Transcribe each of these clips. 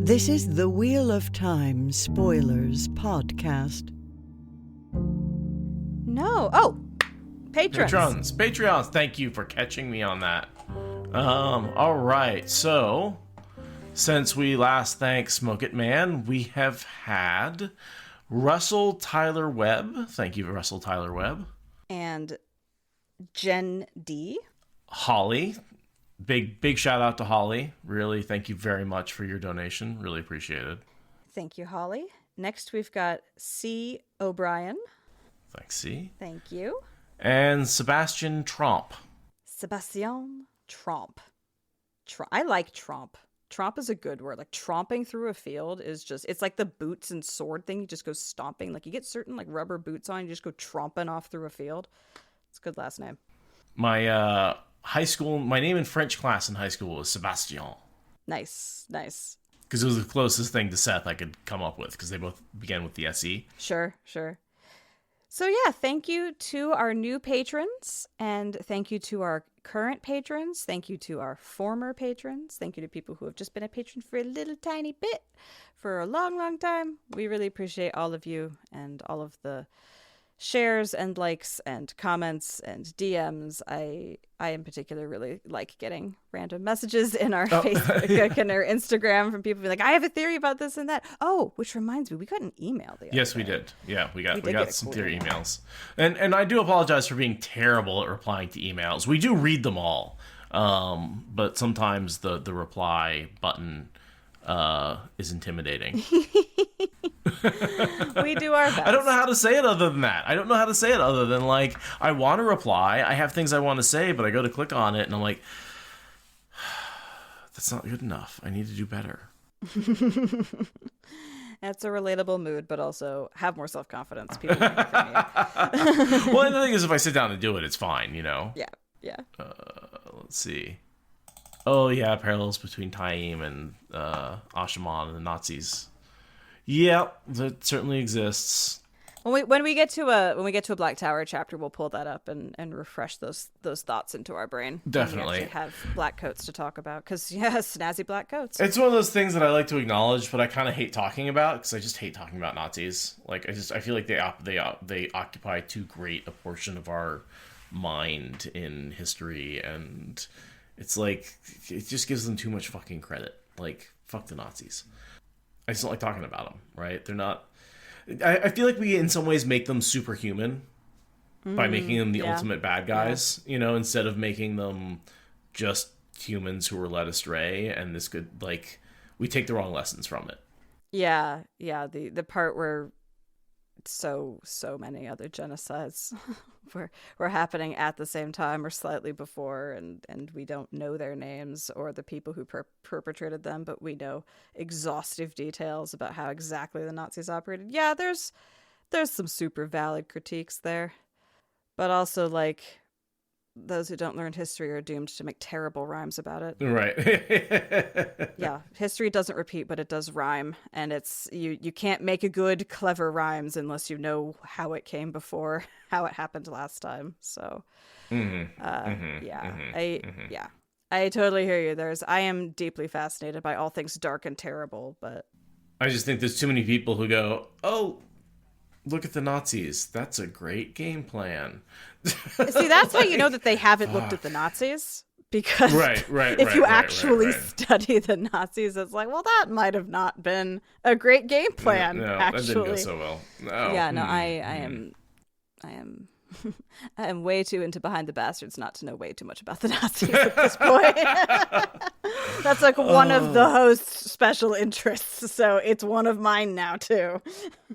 This is the Wheel of Time Spoilers podcast. No. Oh, patrons. Patreons. Thank you for catching me on that. All right. So, since we last thanked Smoke It Man, we have had Russell Tyler Webb. Thank you, Russell Tyler Webb. And Jen D. Holly. Big shout out to Holly. Really, thank you very much for your donation. Really appreciate it. Thank you, Holly. Next, we've got C. O'Brien. Thanks, C. Thank you. And Sebastian Tromp. Sebastian Tromp. I like Tromp. Tromp is a good word. Like, tromping through a field is just, it's like the boots and sword thing. You just go stomping. Like, you get certain, like, rubber boots on, you just go tromping off through a field. It's a good last name. My, my name in French class in high school was Sebastian. Nice. Because it was the closest thing to Seth I could come up with, because they both began with the SE. Sure. So yeah, thank you to our new patrons, and thank you to our current patrons. Thank you to our former patrons. Thank you to people who have just been a patron for a little tiny bit for a long, long time. We really appreciate all of you and all of the shares and likes and comments and DMs. I in particular really like getting random messages in our Facebook and our Instagram from people being like, I have a theory about this and that. Oh, which reminds me, we got an email the other Yes, day. we did. Yeah, we got some cool theory emails. And I do apologize for being terrible at replying to emails. We do read them all. But sometimes the reply button is intimidating. We do our best. I don't know how to say it other than that. I don't know how to say it other than, like, I want to reply. I have things I want to say, but I go to click on it and I'm like, that's not good enough. I need to do better. That's a relatable mood, but also have more self-confidence. People learn from you. Well, and the thing is, if I sit down and do it, it's fine, you know? Yeah. Let's see. Oh, yeah, parallels between Taim and Ashaman and the Nazis. Yeah, that certainly exists. When we get to a Black Tower chapter, we'll pull that up and refresh those thoughts into our brain. Definitely. We have black coats to talk about because snazzy black coats. It's one of those things that I like to acknowledge, but I kind of hate talking about because I just hate talking about Nazis. Like, I feel like they occupy too great a portion of our mind in history, and it's like it just gives them too much fucking credit. Like, fuck the Nazis. I just don't like talking about them, right? They're not... I feel like we, in some ways, make them superhuman by making them the ultimate bad guys, you know, instead of making them just humans who were led astray, and this could, like, we take the wrong lessons from it. Yeah, the part where so many other genocides were happening at the same time or slightly before, and we don't know their names or the people who perpetrated them, but we know exhaustive details about how exactly the Nazis operated. Yeah, there's some super valid critiques there, but also, like, those who don't learn history are doomed to make terrible rhymes about it. Right. Yeah, history doesn't repeat, but it does rhyme, and it's you can't make a good, clever rhymes unless you know how it came before, how it happened last time. So, I totally hear you. I am deeply fascinated by all things dark and terrible, but I just think there's too many people who go, oh, look at the Nazis. That's a great game plan. See, that's how you know that they haven't looked at the Nazis. Because if you actually study the Nazis, it's like, well, that might have not been a great game plan. No, actually. That didn't go so well. No. Yeah, no, I am way too into Behind the Bastards not to know way too much about the Nazis at this point. That's like one of the host's special interests, so it's one of mine now too.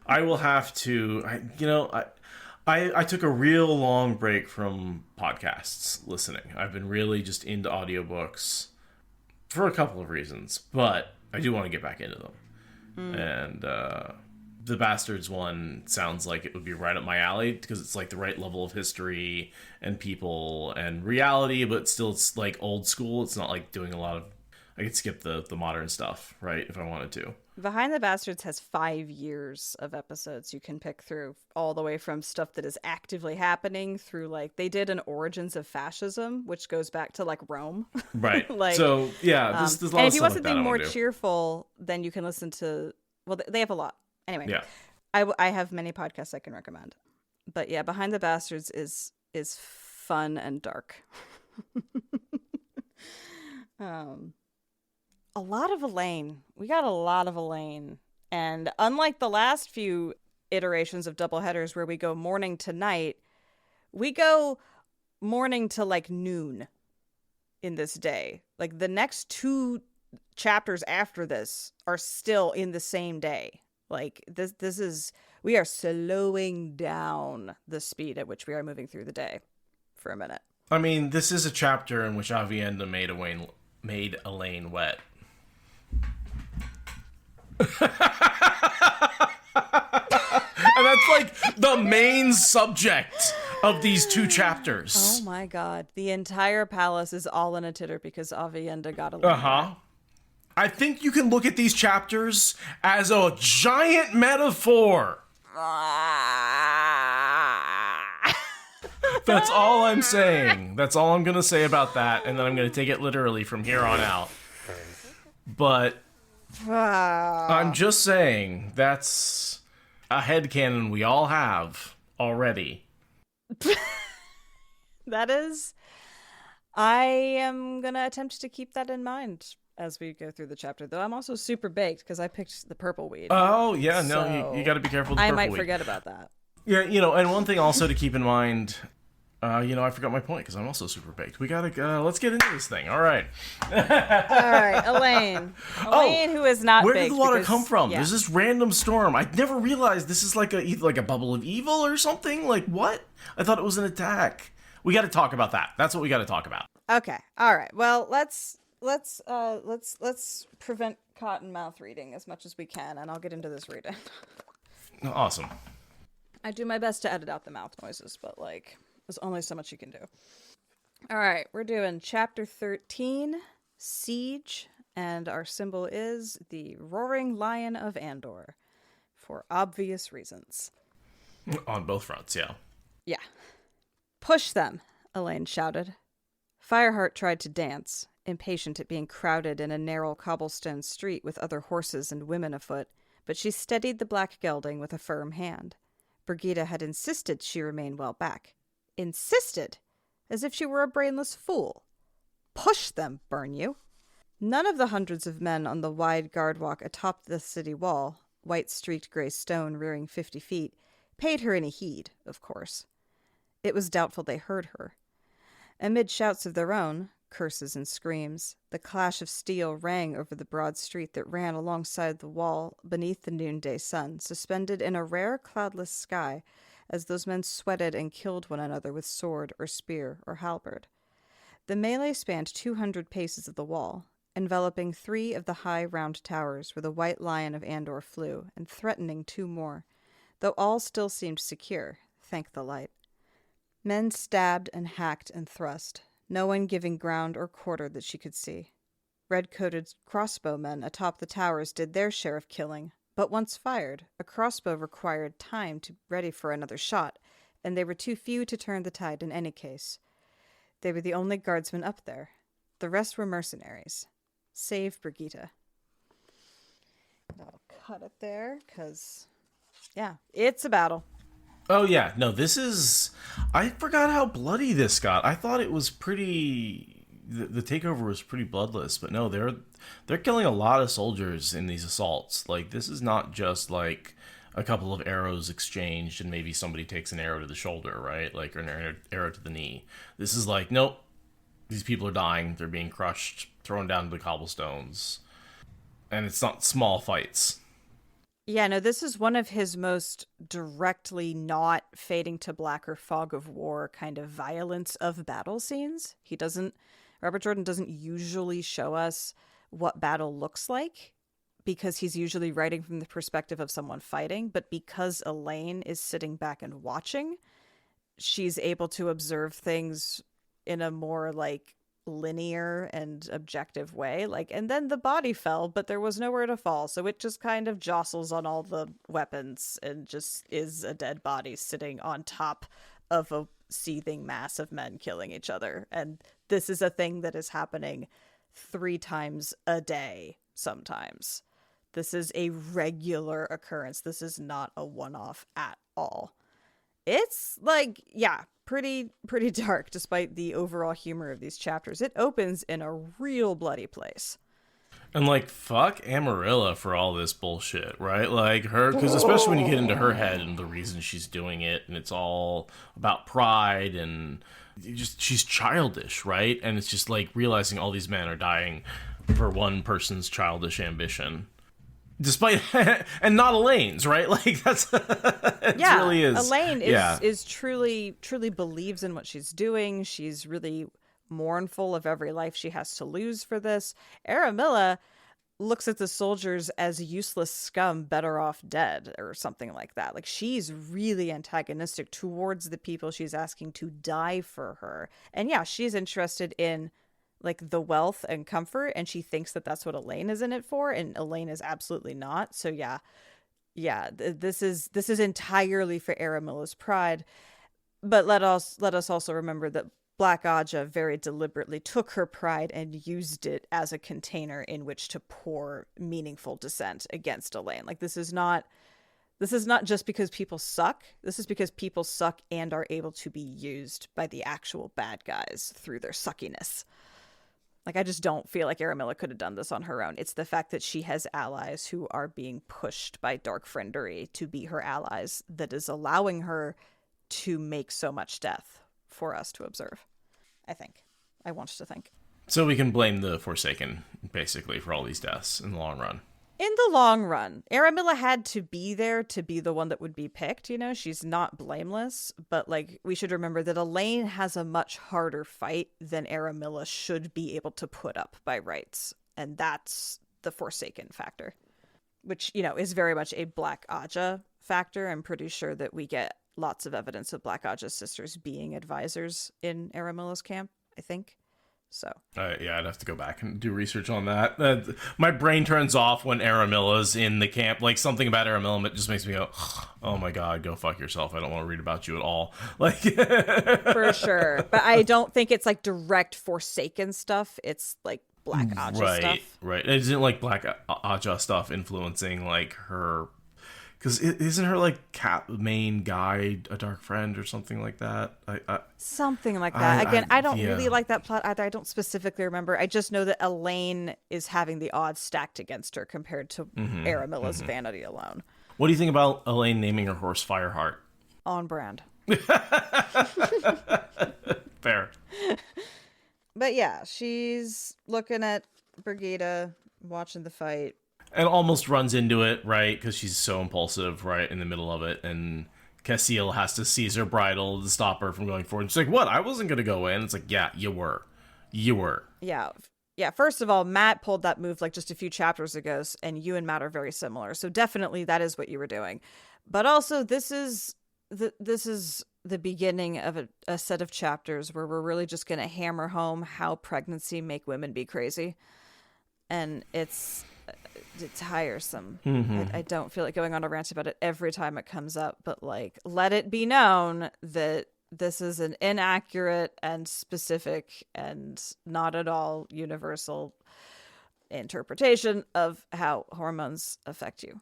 I will have to, I took a real long break from podcasts listening. I've been really just into audiobooks for a couple of reasons, but I do want to get back into them. And the Bastards one sounds like it would be right up my alley because it's like the right level of history and people and reality, but still it's like old school. It's not like doing a lot of... I could skip the modern stuff, right, if I wanted to. Behind the Bastards has 5 years of episodes you can pick through, all the way from stuff that is actively happening through, like, they did an Origins of Fascism, which goes back to, like, Rome. Right. Like, so, yeah, there's a lot and of if you stuff want like that something I more wanna do. cheerful, then you can listen to, well, they have a lot. Anyway, Yeah. I have many podcasts I can recommend. But yeah, Behind the Bastards is fun and dark. A lot of Elaine. We got a lot of Elaine. And unlike the last few iterations of doubleheaders where we go morning to night, we go morning to like noon in this day. Like the next 2 chapters after this are still in the same day. Like this is, we are slowing down the speed at which we are moving through the day for a minute. I mean, this is a chapter in which Avienda made Elaine wet. And that's like the main subject of these 2 chapters. Oh my god. The entire palace is all in a titter because Avienda got a little I think you can look at these chapters as a giant metaphor. That's all I'm saying. That's all I'm going to say about that, and then I'm going to take it literally from here on out. But I'm just saying that's a headcanon we all have already. That is, I am going to attempt to keep that in mind as we go through the chapter, though I'm also super baked because I picked the purple weed. Oh, yeah, no, So you got to be careful with the I purple might weed. forget about that. Yeah, and one thing also to keep in mind, I forgot my point because I'm also super baked. We gotta, let's get into this thing. All right. All right, Elaine. Elaine, who is not Where baked. did the water because- come from? yeah. There's this random storm. I never realized this is like a bubble of evil or something. Like what? I thought it was an attack. We got to talk about that. That's what we got to talk about. Okay. All right. Well, let's prevent cottonmouth reading as much as we can, and I'll get into this reading. Awesome. I do my best to edit out the mouth noises, but like, there's only so much you can do. All right, we're doing chapter 13, Siege, and our symbol is the Roaring Lion of Andor, for obvious reasons. On both fronts, yeah. Yeah. Push them, Elaine shouted. Fireheart tried to dance, impatient at being crowded in a narrow cobblestone street with other horses and women afoot, but she steadied the black gelding with a firm hand. Brigida had insisted she remain well back. Insisted? As if she were a brainless fool. Push them, burn you! None of the hundreds of men on the wide guard walk atop the city wall, white streaked gray stone rearing 50 feet, paid her any heed, of course. It was doubtful they heard her. Amid shouts of their own, curses and screams, the clash of steel rang over the broad street that ran alongside the wall beneath the noonday sun, suspended in a rare cloudless sky, as those men sweated and killed one another with sword or spear or halberd. The melee spanned 200 paces of the wall, enveloping 3 of the high round towers where the white lion of Andor flew, and threatening 2 more, though all still seemed secure, thank the light. Men stabbed and hacked and thrust, no one giving ground or quarter that she could see. Red-coated crossbowmen atop the towers did their share of killing, but once fired, a crossbow required time to ready for another shot, and they were too few to turn the tide in any case. They were the only guardsmen up there. The rest were mercenaries. Save Brigida. I'll cut it there, because, yeah, it's a battle. Oh yeah, no, this is. I forgot how bloody this got. I thought it was pretty. The takeover was pretty bloodless, but no, they're killing a lot of soldiers in these assaults. Like this is not just like a couple of arrows exchanged and maybe somebody takes an arrow to the shoulder, right? Like or an arrow to the knee. This is like nope, these people are dying. They're being crushed, thrown down to the cobblestones, and it's not small fights. Yeah, no, this is one of his most directly not fading to black or fog of war kind of violence of battle scenes. Robert Jordan doesn't usually show us what battle looks like because he's usually writing from the perspective of someone fighting. But because Elaine is sitting back and watching, she's able to observe things in a more like linear and objective way. Like, and then the body fell, but there was nowhere to fall. So it just kind of jostles on all the weapons and just is a dead body sitting on top of a seething mass of men killing each other. And this is a thing that is happening 3 times a day sometimes. This is a regular occurrence. This is not a one-off at all. It's like, yeah, pretty dark despite the overall humor of these chapters. It opens in a real bloody place. And like, fuck Amarilla for all this bullshit, right? Like her, because especially when you get into her head and the reason she's doing it, and it's all about pride and she's childish, right? And it's just like realizing all these men are dying for one person's childish ambition. Despite and not Elaine's, right? Like that's it really is. Elaine is truly believes in what she's doing. She's really mournful of every life she has to lose for this. Aramilla looks at the soldiers as useless scum, better off dead, or something like that. Like, she's really antagonistic towards the people she's asking to die for her. And yeah, she's interested in like the wealth and comfort, and she thinks that that's what Elaine is in it for, and Elaine is absolutely not. So yeah, this is entirely for Aramilla's pride. But let us also remember that Black Aja very deliberately took her pride and used it as a container in which to pour meaningful dissent against Elaine. Like, this is not just because people suck. This is because people suck and are able to be used by the actual bad guys through their suckiness. Like, I just don't feel like Aramilla could have done this on her own. It's the fact that she has allies who are being pushed by Dark Friendery to be her allies that is allowing her to make so much death for us to observe. I want to think. So we can blame the Forsaken, basically, for all these deaths in the long run. In the long run, Aramilla had to be there to be the one that would be picked, you know? She's not blameless, but, like, we should remember that Elaine has a much harder fight than Aramilla should be able to put up by rights. And that's the Forsaken factor, which, you know, is very much a Black Aja factor. I'm pretty sure that we get lots of evidence of Black Aja's sisters being advisors in Aramilla's camp, I think. So yeah, I'd have to go back and do research on that. My brain turns off when Aramilla's in the camp. Like, something about Aramilla just makes me go, oh my god, go fuck yourself. I don't want to read about you at all. Like, for sure. But I don't think it's like direct Forsaken stuff. It's like Black Aja stuff. Right. Isn't like Black Aja stuff influencing like her? Because isn't her like main guy a dark friend or something like that? Something like that. I don't really like that plot either. I don't specifically remember. I just know that Elaine is having the odds stacked against her compared to Aramilla's vanity alone. What do you think about Elaine naming her horse Fireheart? On brand. Fair. But yeah, she's looking at Brigida, watching the fight. And almost runs into it, right? Because she's so impulsive, right, in the middle of it. And Cassile has to seize her bridle to stop her from going forward. She's like, what? I wasn't going to go in. It's like, yeah, you were. Yeah. First of all, Matt pulled that move like just a few chapters ago, and you and Matt are very similar. So definitely that is what you were doing. But also, this is the beginning of a set of chapters where we're really just going to hammer home how pregnancy make women be crazy. And it's tiresome. I don't feel like going on a rant about it every time it comes up, but like, let it be known that this is an inaccurate and specific and not at all universal interpretation of how hormones affect you.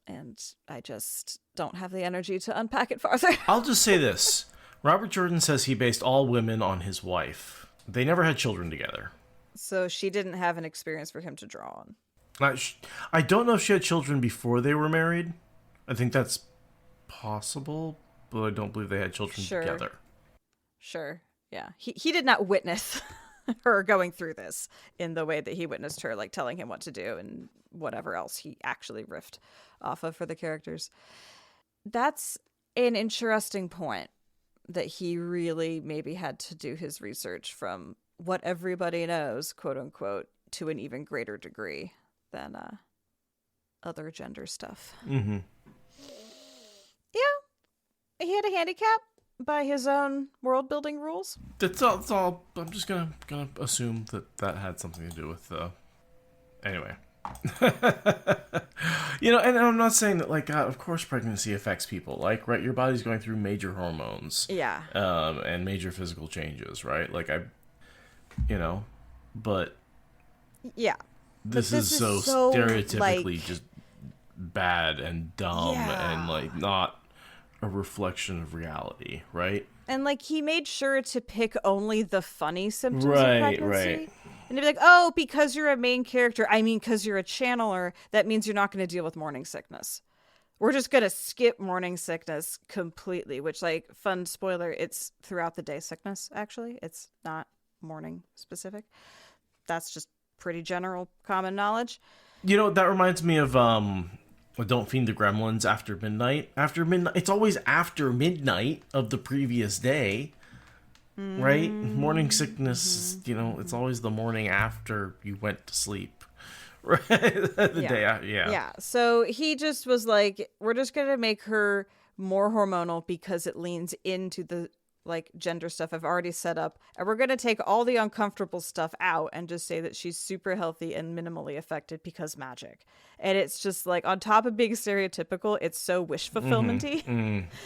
And I just don't have the energy to unpack it farther. I'll just say this. Robert Jordan says he based all women on his wife. They never had children together. So she didn't have an experience for him to draw on. I don't know if she had children before they were married. I think that's possible, but I don't believe they had children together. Sure. Yeah. He did not witness her going through this in the way that he witnessed her, like telling him what to do and whatever else he actually riffed off of for the characters. That's an interesting point, that he really maybe had to do his research from what everybody knows, quote unquote, to an even greater degree than other gender stuff. Mm-hmm. Yeah, he had a handicap. by his own world building rules. That's all. That's all. I'm just gonna assume that had something to do with. Anyway. And I'm not saying that, like, of course pregnancy affects people, like, right, your body's going through major hormones, and major physical changes, right, like, but yeah this is so stereotypically, like, just bad and dumb, and, like, not a reflection of reality, right? And, like, he made sure to pick only the funny symptoms of right pregnancy. And he'd be like, oh, because you're a main character, I mean, because you're a channeler, that means you're not going to deal with morning sickness. We're just going to skip morning sickness completely, which, like, fun spoiler, it's throughout the day sickness, actually. It's not morning specific. That's just pretty general common knowledge. That reminds me of Don't Feed the Gremlins after midnight. After midnight, it's always after midnight of the previous day. Right? Morning sickness, it's always the morning after you went to sleep. Right? Day after, Yeah. So he just was like, we're just going to make her more hormonal because it leans into the, like, gender stuff I've already set up. And we're going to take all the uncomfortable stuff out and just say that she's super healthy and minimally affected because magic. And it's just like, on top of being stereotypical, it's so wish fulfillment-y.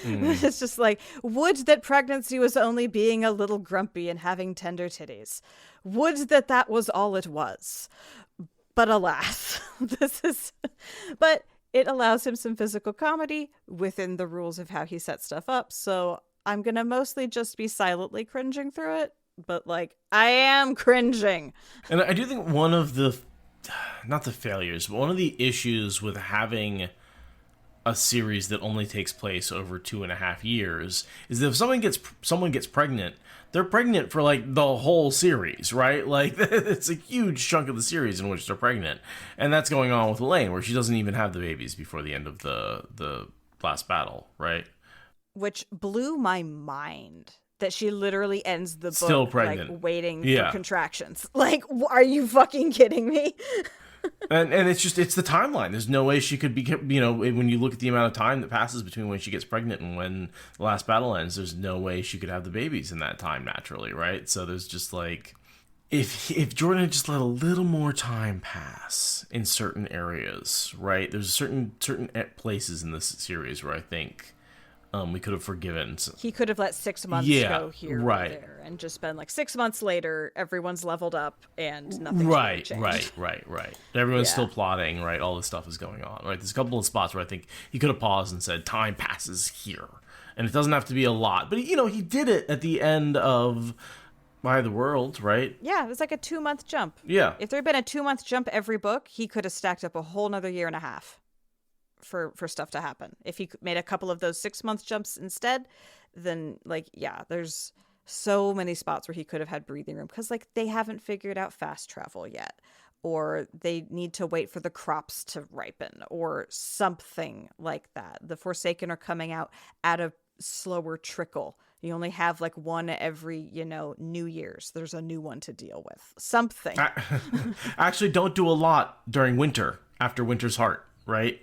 It's just like, would that pregnancy was only being a little grumpy and having tender titties. Would that was all it was. But alas, but it allows him some physical comedy within the rules of how he sets stuff up. So I'm going to mostly just be silently cringing through it. But, like, I am cringing. And I do think one of the, not the failures, but one of the issues with having a series that only takes place over 2.5 years is that if someone gets pregnant, they're pregnant for, like, the whole series, right? Like, it's a huge chunk of the series in which they're pregnant. And that's going on with Elaine, where she doesn't even have the babies before the end of the last battle, right? Which blew my mind. That she literally ends the book still pregnant, like, waiting for contractions. Like, are you fucking kidding me? and it's the timeline. There's no way she could be, when you look at the amount of time that passes between when she gets pregnant and when the last battle ends, there's no way she could have the babies in that time naturally, right? So there's just, like, if Jordan had just let a little more time pass in certain areas, right? There's certain places in this series where I think we could have forgiven. He could have let 6 months go here or there, and just been like 6 months later, everyone's leveled up and nothing's really changed. Right. Everyone's still plotting, right? All this stuff is going on, right? There's a couple of spots where I think he could have paused and said, time passes here. And it doesn't have to be a lot. But, he did it at the end of By the World, right? Yeah, it was like a 2-month jump. Yeah. If there had been a 2-month jump every book, he could have stacked up a whole nother 1.5 years. For stuff to happen. If he made a couple of those 6-month jumps instead, then, like, there's so many spots where he could have had breathing room because, like, they haven't figured out fast travel yet, or they need to wait for the crops to ripen or something like that. The Forsaken are coming out at a slower trickle. You only have, like, one every, New Year's. There's a new one to deal with. Something. Actually, don't do a lot during winter after Winter's Heart, right?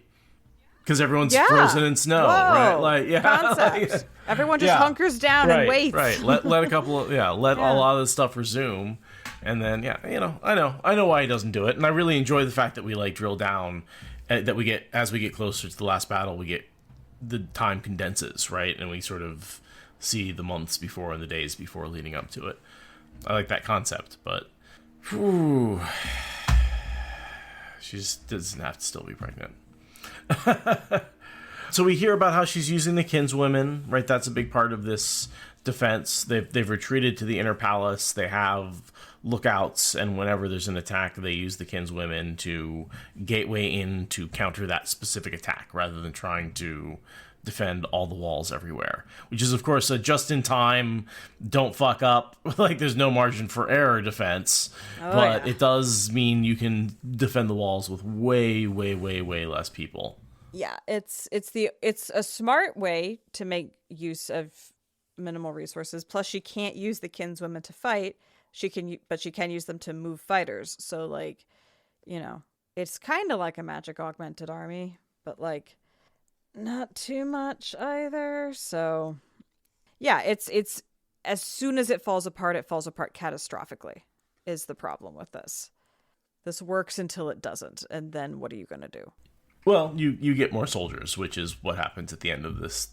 Because everyone's frozen in snow, right? Like, concept. Everyone just hunkers down and waits. Right. Let a couple of a lot of this stuff resume, and then I know why he doesn't do it, and I really enjoy the fact that we, like, drill down, that we get as we get closer to the last battle, we get the time condenses, right, and we sort of see the months before and the days before leading up to it. I like that concept, but she just doesn't have to still be pregnant. So we hear about how she's using the kinswomen, right? That's a big part of this defense. They've retreated to the inner palace. They have lookouts, and whenever there's an attack, they use the kinswomen to gateway in to counter that specific attack, rather than trying to defend all the walls everywhere. Which is, of course, a just-in-time, don't fuck up, like, there's no margin for error defense. But it does mean you can defend the walls with way, way, way, way less people. Yeah, it's a smart way to make use of minimal resources. Plus, she can't use the kinswomen to fight. But she can use them to move fighters. So, like, it's kind of like a magic augmented army, but, like, not too much either. So, Yeah, it's as soon as it falls apart catastrophically is the problem with this. This works until it doesn't, and then what are you going to do? Well, you get more soldiers, which is what happens at the end of this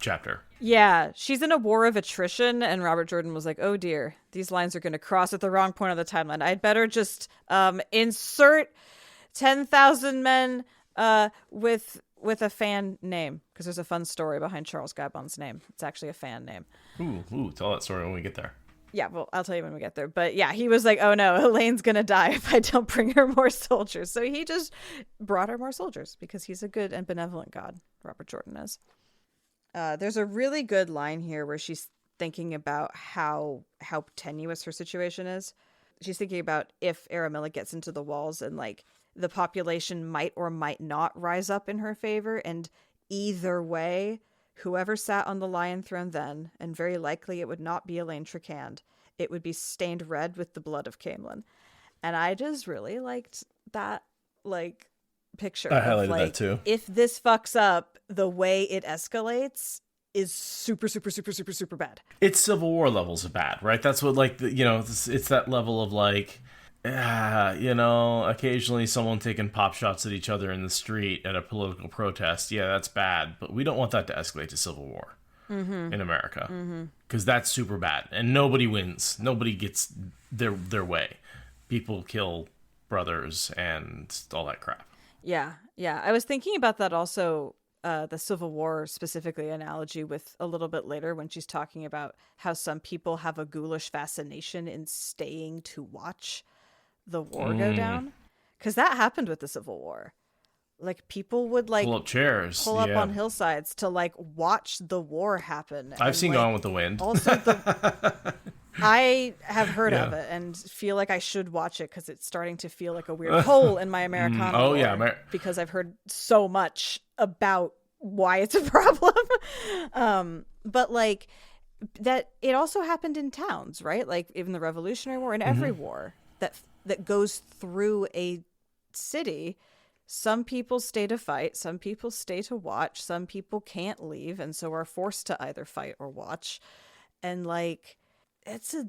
chapter. Yeah, she's in a war of attrition, and Robert Jordan was like, oh dear, these lines are going to cross at the wrong point of the timeline. I'd better just insert 10,000 men with a fan name, because there's a fun story behind Charles Gabon's name. It's actually a fan name. Ooh, tell that story when we get there. Yeah, well, I'll tell you when we get there. But yeah, he was like, oh no, Elaine's going to die if I don't bring her more soldiers. So he just brought her more soldiers because he's a good and benevolent god, Robert Jordan is. There's a really good line here where she's thinking about how tenuous her situation is. She's thinking about if Aramilla gets into the walls and like the population might or might not rise up in her favor. And either way, whoever sat on the lion throne then, and very likely it would not be Elaine Tricand, it would be stained red with the blood of Caemlyn. And I just really liked that, like, picture. I highlighted like, that too. If this fucks up, the way it escalates is super, super, super, super, super bad. It's Civil War levels of bad, right? That's what, like, it's that level of, like, occasionally someone taking pop shots at each other in the street at a political protest. Yeah, that's bad, but we don't want that to escalate to civil war in America, because that's super bad, and nobody wins. Nobody gets their way. People kill brothers and all that crap. Yeah. I was thinking about that also, the Civil War specifically analogy with a little bit later when she's talking about how some people have a ghoulish fascination in staying to watch the war go down, because that happened with the Civil War. Like, people would like pull up chairs, pull up on hillsides to like watch the war happen. I've seen Gone with the Wind. Also, I have heard of it and feel like I should watch it because it's starting to feel like a weird hole in my Americana lore, because I've heard so much about why it's a problem. But like that, it also happened in towns, right? Like even the Revolutionary War and every war that goes through a city. Some people stay to fight, some people stay to watch, some people can't leave and so are forced to either fight or watch. And like, it's a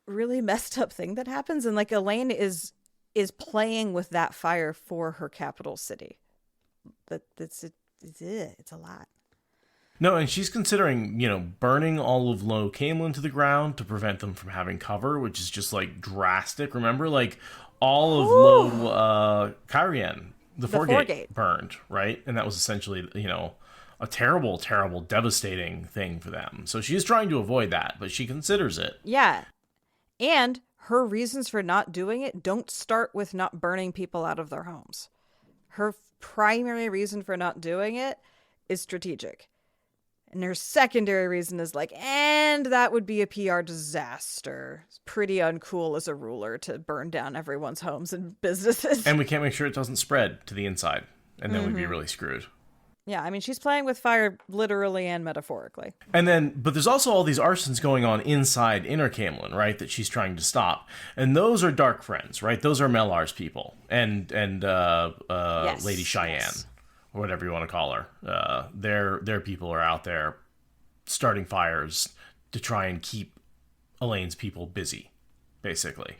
really messed up thing that happens. And like, Elaine is playing with that fire for her capital city. It's a lot. No, and she's considering, burning all of Low Caemlyn to the ground to prevent them from having cover, which is just, like, drastic. Remember, like, all of Low Cairhien, the Foregate burned, right? And that was essentially, a terrible, terrible, devastating thing for them. So she's trying to avoid that, but she considers it. Yeah. And her reasons for not doing it don't start with not burning people out of their homes. Her primary reason for not doing it is strategic. And her secondary reason is like, and that would be a PR disaster. It's pretty uncool as a ruler to burn down everyone's homes and businesses. And we can't make sure it doesn't spread to the inside. And then we'd be really screwed. Yeah, I mean, she's playing with fire literally and metaphorically. But there's also all these arsons going on inside Inner Caemlyn, right, that she's trying to stop. And those are Dark Friends, right? Those are Melar's people. And yes, Lady Cheyenne. Yes. Or whatever you want to call her. Their people are out there starting fires to try and keep Elaine's people busy, basically.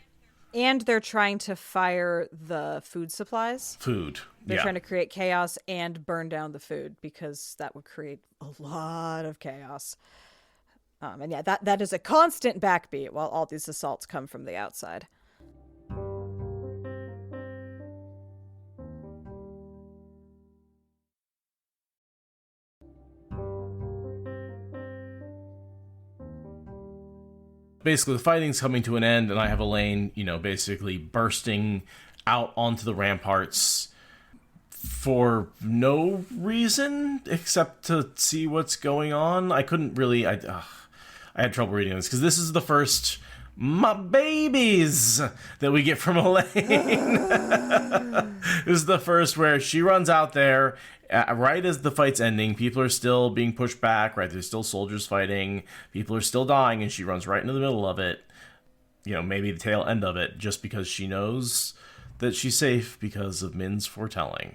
And they're trying to fire the food supplies. They're trying to create chaos and burn down the food, because that would create a lot of chaos. And yeah, that is a constant backbeat while all these assaults come from the outside. Basically, the fighting's coming to an end, and I have Elaine, basically bursting out onto the ramparts for no reason except to see what's going on. I couldn't really... I had trouble reading this, because this is the first my babies that we get from Elaine. This is the first where she runs out there right as the fight's ending. People are still being pushed back, right? There's still soldiers fighting. People are still dying, and she runs right into the middle of it. Maybe the tail end of it, just because she knows that she's safe because of Min's foretelling.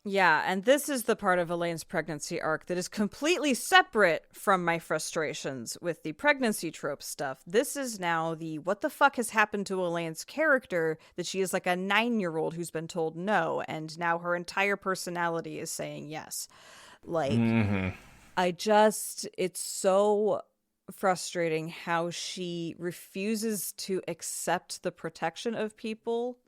Yeah, and this is the part of Elaine's pregnancy arc that is completely separate from my frustrations with the pregnancy trope stuff. This is now the what the fuck has happened to Elaine's character that she is like a 9-year-old who's been told no, and now her entire personality is saying yes. Like, it's so frustrating how she refuses to accept the protection of people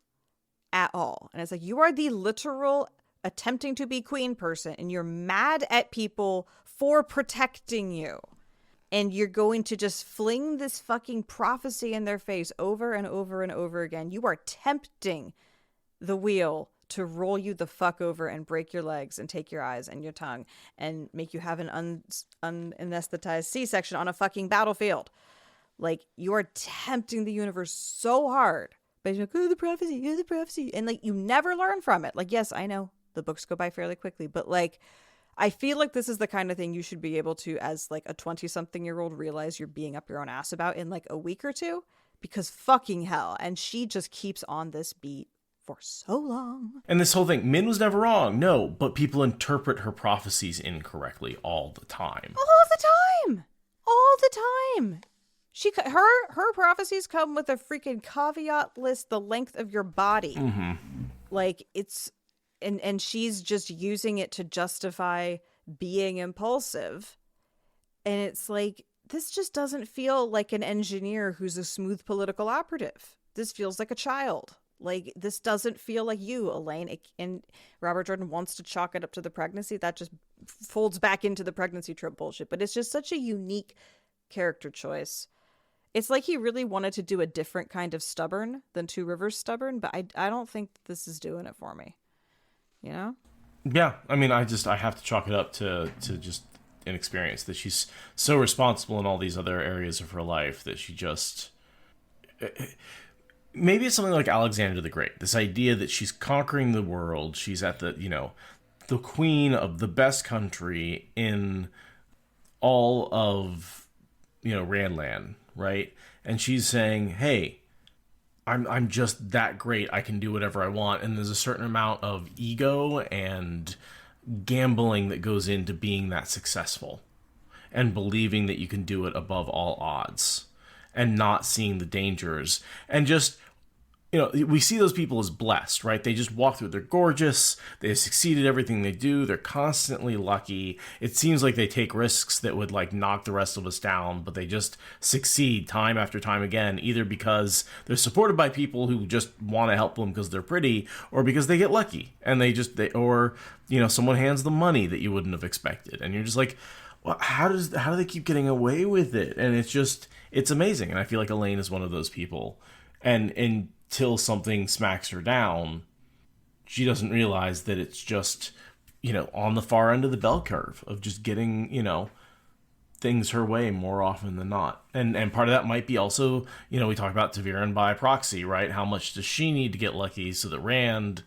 at all. And it's like, you are the literal attempting to be queen person, and you're mad at people for protecting you. And you're going to just fling this fucking prophecy in their face over and over and over again. You are tempting the wheel to roll you the fuck over and break your legs and take your eyes and your tongue and make you have an unanesthetized C-section on a fucking battlefield. Like, you are tempting the universe so hard. But you're like, oh, the prophecy. And, like, you never learn from it. Like, yes, I know the books go by fairly quickly, but, like, I feel like this is the kind of thing you should be able to, as, like, a 20-something-year-old, realize you're being up your own ass about in, like, a week or two. Because fucking hell. And she just keeps on this beat for so long. And this whole thing, Min was never wrong. No, but people interpret her prophecies incorrectly all the time. All the time. Her prophecies come with a freaking caveat list the length of your body. Like, it's and she's just using it to justify being impulsive. And it's like, this just doesn't feel like an engineer who's a smooth political operative. This feels like a child. Like, this doesn't feel like you, Elaine. And Robert Jordan wants to chalk it up to the pregnancy. That just folds back into the pregnancy trope bullshit. But it's just such a unique character choice. It's like he really wanted to do a different kind of stubborn than Two Rivers stubborn, but I don't think this is doing it for me. You know? Yeah, I mean, I have to chalk it up to just inexperience, that she's so responsible in all these other areas of her life that she just... Maybe it's something like Alexander the Great. This idea that she's conquering the world, she's at the, the queen of the best country in all of, Randland, right? And she's saying, hey, I'm just that great. I can do whatever I want. And there's a certain amount of ego and gambling that goes into being that successful and believing that you can do it above all odds and not seeing the dangers. And just, we see those people as blessed, right? They just walk through. They're gorgeous. They succeed at everything they do. They're constantly lucky. It seems like they take risks that would knock the rest of us down, but they just succeed time after time again, either because they're supported by people who just want to help them because they're pretty, or because they get lucky and someone hands them money that you wouldn't have expected. And you're just like, well, how do they keep getting away with it? And it's amazing. And I feel like Elaine is one of those people. And until something smacks her down, she doesn't realize that it's just, on the far end of the bell curve of just getting, things her way more often than not. And part of that might be also, we talk about Taviran by proxy, right? How much does she need to get lucky so that Rand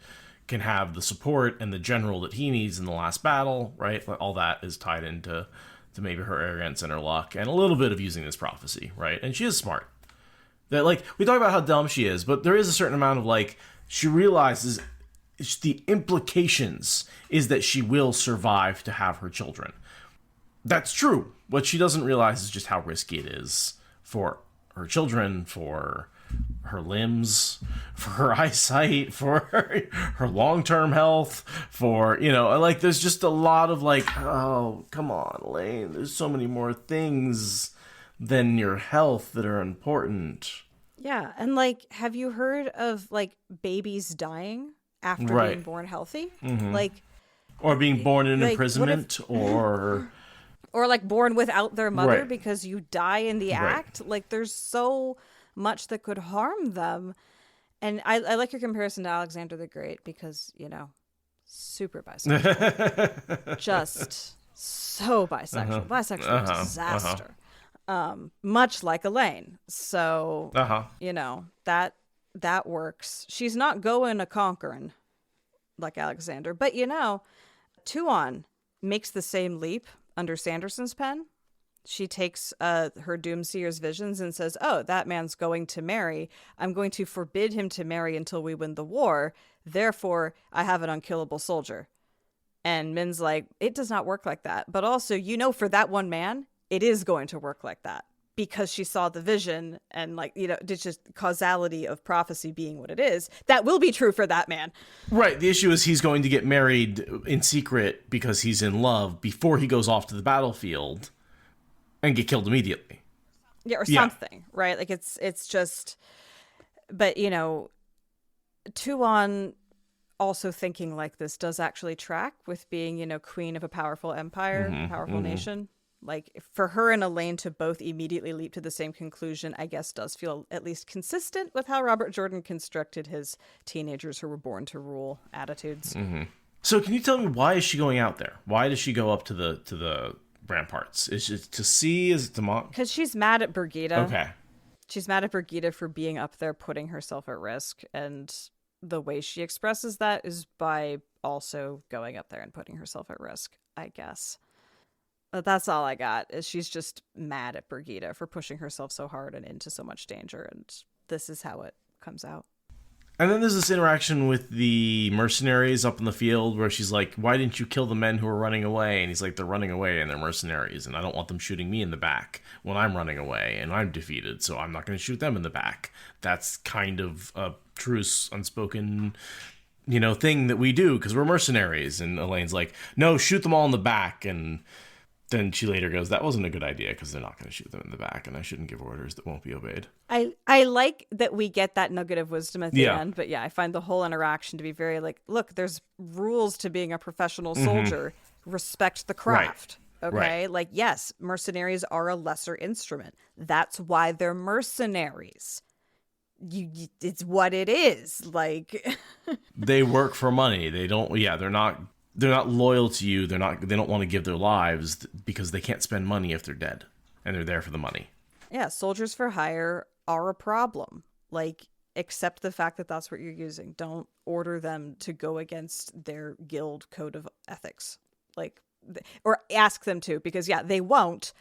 can have the support and the general that he needs in the last battle, right? All that is tied into maybe her arrogance and her luck and a little bit of using this prophecy, right? And she is smart. That, we talk about how dumb she is, but there is a certain amount of, she realizes the implications is that she will survive to have her children. That's true. What she doesn't realize is just how risky it is for her children, for her limbs, for her eyesight, for her long-term health, for, there's just a lot of oh, come on, Elaine, there's so many more things than your health that are important. Yeah, and have you heard of babies dying after being born healthy? Mm-hmm. Or being born in imprisonment, or born without their mother right. because you die in the act. There's so much that could harm them. And I like your comparison to Alexander the Great because, super bisexual. Just so bisexual. Bisexual disaster. Much like Elaine. So, that works. She's not going a conquering like Alexander. But, Tuon makes the same leap under Sanderson's pen. She takes her Doomseer's visions and says, oh, that man's going to marry. I'm going to forbid him to marry until we win the war. Therefore, I have an unkillable soldier. And Min's like, it does not work like that. But also, for that one man, it is going to work like that because she saw the vision and like, it's just causality of prophecy being what it is. That will be true for that man. Right. The issue is he's going to get married in secret because he's in love before he goes off to the battlefield and get killed immediately. Yeah, or something, right? Like it's just, but Tuon also thinking like this does actually track with being, queen of a powerful empire, powerful nation. Like for her and Elaine to both immediately leap to the same conclusion, I guess does feel at least consistent with how Robert Jordan constructed his teenagers who were born to rule attitudes. So can you tell me, why is she going out there? Why does she go up to the ramparts? Is it to see? Is it to mock? Because she's mad at Brigida. Okay. She's mad at Brigida for being up there, putting herself at risk. And the way she expresses that is by also going up there and putting herself at risk, I guess. But that's all I got, is she's just mad at Brigida for pushing herself so hard and into so much danger. And this is how it comes out. And then there's this interaction with the mercenaries up in the field where she's like, why didn't you kill the men who are running away? And he's like, they're running away and they're mercenaries, and I don't want them shooting me in the back when I'm running away and I'm defeated, so I'm not going to shoot them in the back. That's kind of a truce, unspoken, thing that we do because we're mercenaries. And Elaine's like, no, shoot them all in the back. And then she later goes, that wasn't a good idea because they're not going to shoot them in the back and I shouldn't give orders that won't be obeyed. I like that we get that nugget of wisdom at the Yeah. end, but I find the whole interaction to be very like, look, there's rules to being a professional soldier. Respect the craft. Right. Okay? Right. Like, yes, mercenaries are a lesser instrument. That's why they're mercenaries. It's what it is. Like They work for money. They don't, they're not loyal to you. They don't want to give their lives because they can't spend money if they're dead, and they're there for the money. Yeah, soldiers for hire are a problem. Like, accept the fact that that's what you're using. Don't order them to go against their guild code of ethics. Like, or ask them to, because they won't,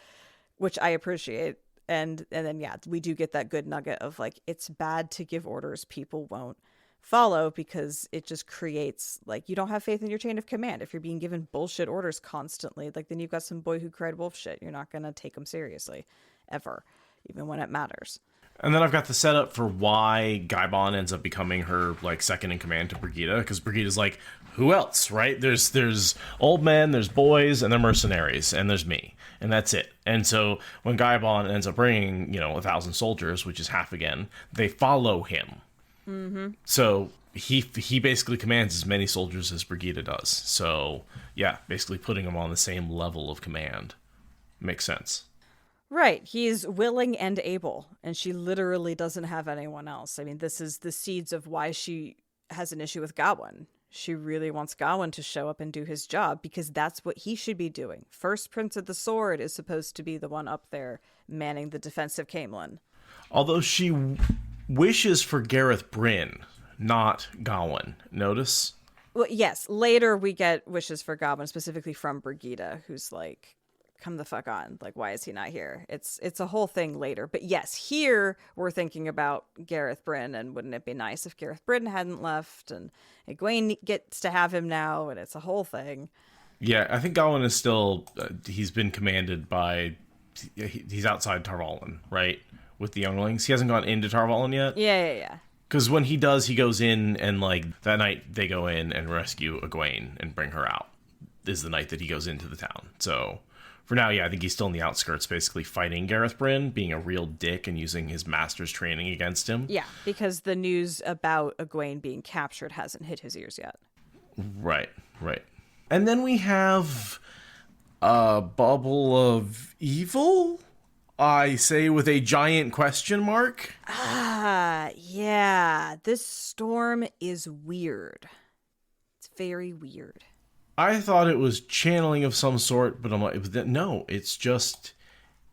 which I appreciate. And then we do get that good nugget of like, it's bad to give orders people won't follow because it just creates like, you don't have faith in your chain of command. If you're being given bullshit orders constantly, like then you've got some boy who cried wolf shit. You're not going to take them seriously ever, even when it matters. And then I've got the setup for why Gaibon ends up becoming her like second in command to Brigida, because Brigida's like, who else, right? There's old men, there's boys, and they're mercenaries, and there's me, and that's it. And so when Gaibon ends up bringing 1,000 soldiers, which is half again, they follow him. Mm-hmm. So he basically commands as many soldiers as Brigida does. So basically putting him on the same level of command makes sense. Right. He's willing and able, and she literally doesn't have anyone else. I mean, this is the seeds of why she has an issue with Gawain. She really wants Gawain to show up and do his job because that's what he should be doing. First Prince of the Sword is supposed to be the one up there manning the defense of Camelin. Although she wishes for Gareth Bryn, not Gawain. Notice? Well, yes. Later we get wishes for Gawain, specifically from Brigida, who's like, come the fuck on. Like, why is he not here? It's a whole thing later. But yes, here we're thinking about Gareth Bryn, and wouldn't it be nice if Gareth Bryn hadn't left, and Egwene gets to have him now, and it's a whole thing. Yeah, I think Gawain is still, he's been commanded by, he's outside Tarvalin, right? With the younglings. He hasn't gone into Tarvalin yet? Yeah. Because when he does, he goes in, and like that night they go in and rescue Egwene and bring her out. This is the night that he goes into the town. So for now, I think he's still in the outskirts, basically fighting Gareth Bryn, being a real dick and using his master's training against him. Yeah, because the news about Egwene being captured hasn't hit his ears yet. Right. And then we have a bubble of evil, I say with a giant question mark. Yeah. This storm is weird. It's very weird. I thought it was channeling of some sort, but I'm like, no, it's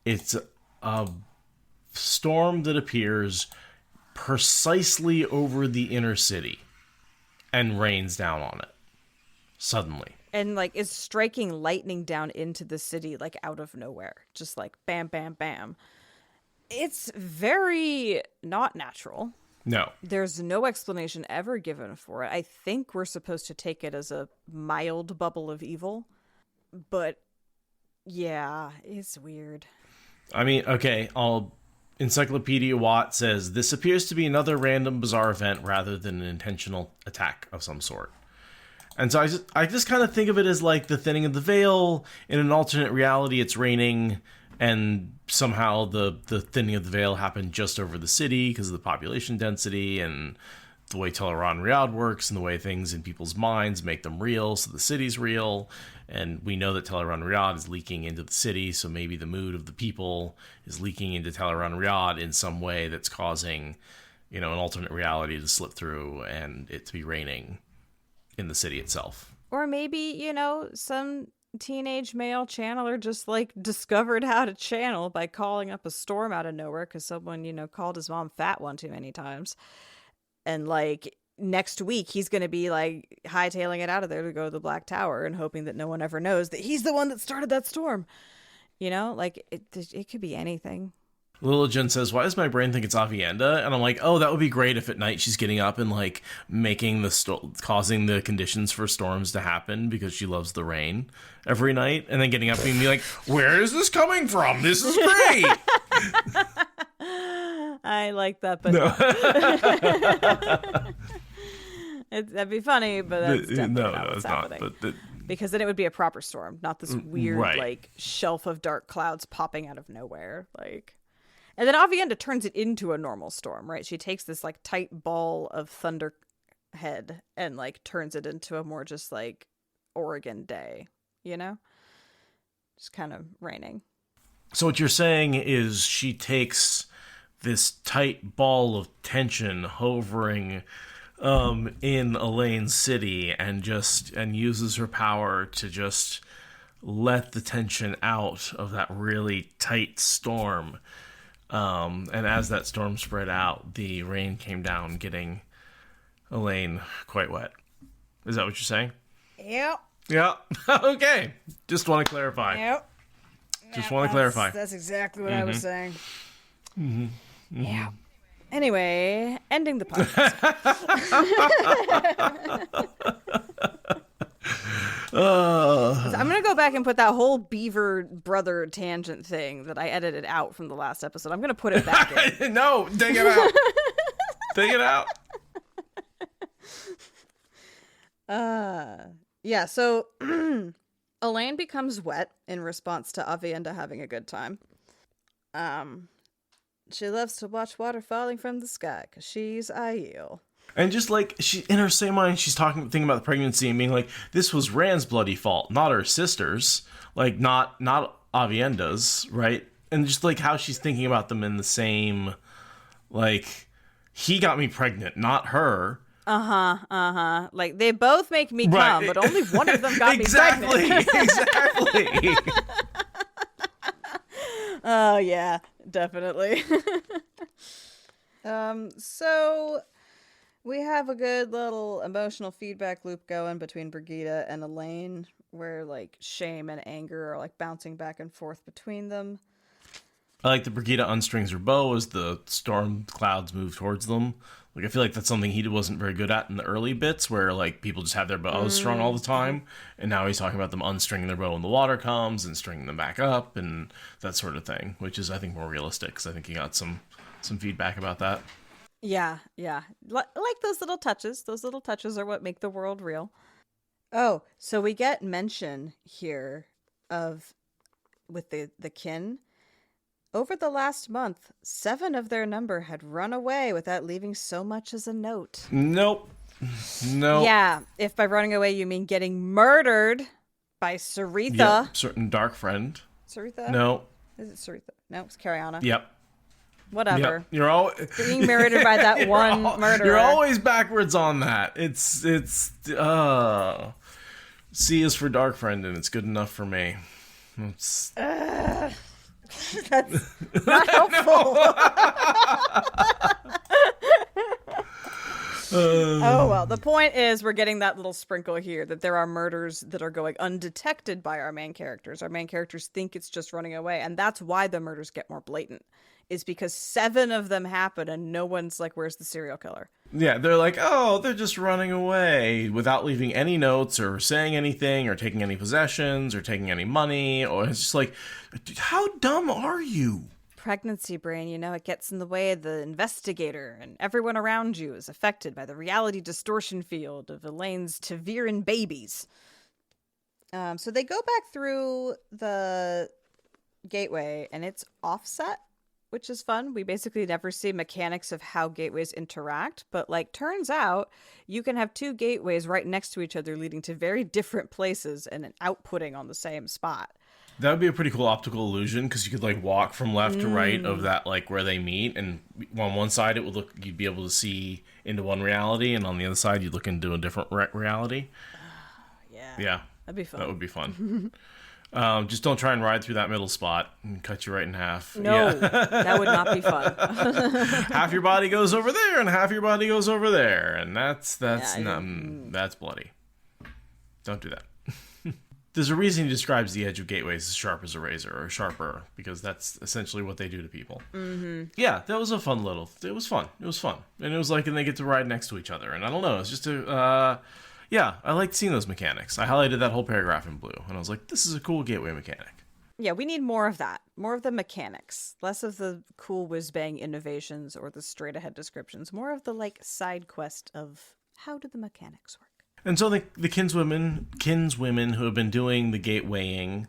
a storm that appears precisely over the inner city and rains down on it suddenly. And like is striking lightning down into the city, like out of nowhere, just like bam, bam, bam. It's very not natural. No. There's no explanation ever given for it. I think we're supposed to take it as a mild bubble of evil. But, yeah, it's weird. I mean, okay, Encyclopedia Watt says, this appears to be another random bizarre event rather than an intentional attack of some sort. And so I just kind of think of it as like the thinning of the veil. In an alternate reality, it's raining, and somehow the thinning of the veil happened just over the city because of the population density and the way Teleron Riyadh works and the way things in people's minds make them real, so the city's real. And we know that Teleron Riyadh is leaking into the city, so maybe the mood of the people is leaking into Teleron Riyadh in some way that's causing, an alternate reality to slip through and it to be raining in the city itself. Or maybe, some teenage male channeler just discovered how to channel by calling up a storm out of nowhere because someone, called his mom fat one too many times. And next week he's going to be hightailing it out of there to go to the Black Tower and hoping that no one ever knows that he's the one that started that storm. It could be anything. Lila Jen says, why does my brain think it's Avienda? And I'm like, oh, that would be great if at night she's getting up and making causing the conditions for storms to happen because she loves the rain every night, and then getting up and being like, where is this coming from? This is great. I like that, but no. That'd be funny, but that's definitely not what's it's happening. not. But because then it would be a proper storm, not this weird right. shelf of dark clouds popping out of nowhere. And then Avienda turns it into a normal storm, right? She takes this tight ball of thunder head and turns it into a more just Oregon day, just kind of raining. So what you're saying is she takes this tight ball of tension hovering in Elaine's city and uses her power to just let the tension out of that really tight storm. And as that storm spread out, the rain came down, getting Elaine quite wet. Is that what you're saying? Yep. Yeah. Okay. Just want to clarify. Yep. Just want to clarify. That's exactly what I was saying. Mm-hmm. Mm-hmm. Yeah. Anyway, ending the podcast. I'm going to go back and put that whole beaver brother tangent thing that I edited out from the last episode. I'm going to put it back in. No, take it out. Take it out. Yeah, so Elaine becomes wet in response to Avienda having a good time. She loves to watch water falling from the sky because she's Aiel. And just she in her same mind, she's thinking about the pregnancy and being like, this was Rand's bloody fault, not her sister's, not Avienda's, right? And just how she's thinking about them in the same, he got me pregnant, not her. They both make me come, but only one of them got me pregnant. Exactly. Oh, yeah, definitely. So we have a good little emotional feedback loop going between Brigida and Elaine, where shame and anger are bouncing back and forth between them. I like that Brigida unstrings her bow as the storm clouds move towards them. I feel like that's something he wasn't very good at in the early bits, where people just have their bows strung all the time, and now he's talking about them unstringing their bow when the water comes and stringing them back up and that sort of thing, which is, I think, more realistic, because I think he got some feedback about that. Yeah. Like those little touches. Those little touches are what make the world real. Oh, so we get mention here with the kin. Over the last month, 7 of their number had run away without leaving so much as a note. Nope. Yeah, if by running away you mean getting murdered by Sarita. Yep, certain dark friend. Sarita? No. Is it Sarita? No, it's Cariana. Yep. Whatever. Yep. You're all being murdered by that one murderer. You're always backwards on that. It's C is for dark friend, and it's good enough for me. That's not helpful. Oh, well, the point is we're getting that little sprinkle here that there are murders that are going undetected by our main characters. Our main characters think it's just running away, and that's why the murders get more blatant, is because 7 of them happen and no one's like, where's the serial killer? Yeah, they're like, oh, they're just running away without leaving any notes or saying anything or taking any possessions or taking any money. Or it's just like, how dumb are you? Pregnancy brain, it gets in the way of the investigator, and everyone around you is affected by the reality distortion field of Elaine's Taviran babies. So they go back through the gateway, and it's offset, which is fun. We basically never see mechanics of how gateways interact, but turns out you can have 2 gateways right next to each other leading to very different places and an outputting on the same spot. That would be a pretty cool optical illusion, because you could walk from left to right of that where they meet, and on one side it would look, you'd be able to see into one reality, and on the other side you'd look into a different reality. Yeah, that'd be fun. That would be fun. Just don't try and ride through that middle spot and cut you right in half. No, that would not be fun. Half your body goes over there and half your body goes over there, and that's bloody. Don't do that. There's a reason he describes the edge of gateways as sharp as a razor, or sharper, because that's essentially what they do to people. Mm-hmm. Yeah, that was a fun little... It was fun. And it was and they get to ride next to each other. And I don't know, it's just a... yeah, I liked seeing those mechanics. I highlighted that whole paragraph in blue, and I was like, this is a cool gateway mechanic. Yeah, we need more of that. More of the mechanics. Less of the cool whiz-bang innovations or the straight-ahead descriptions. More of the, side quest of how do the mechanics work. And so the kinswomen who have been doing the gatewaying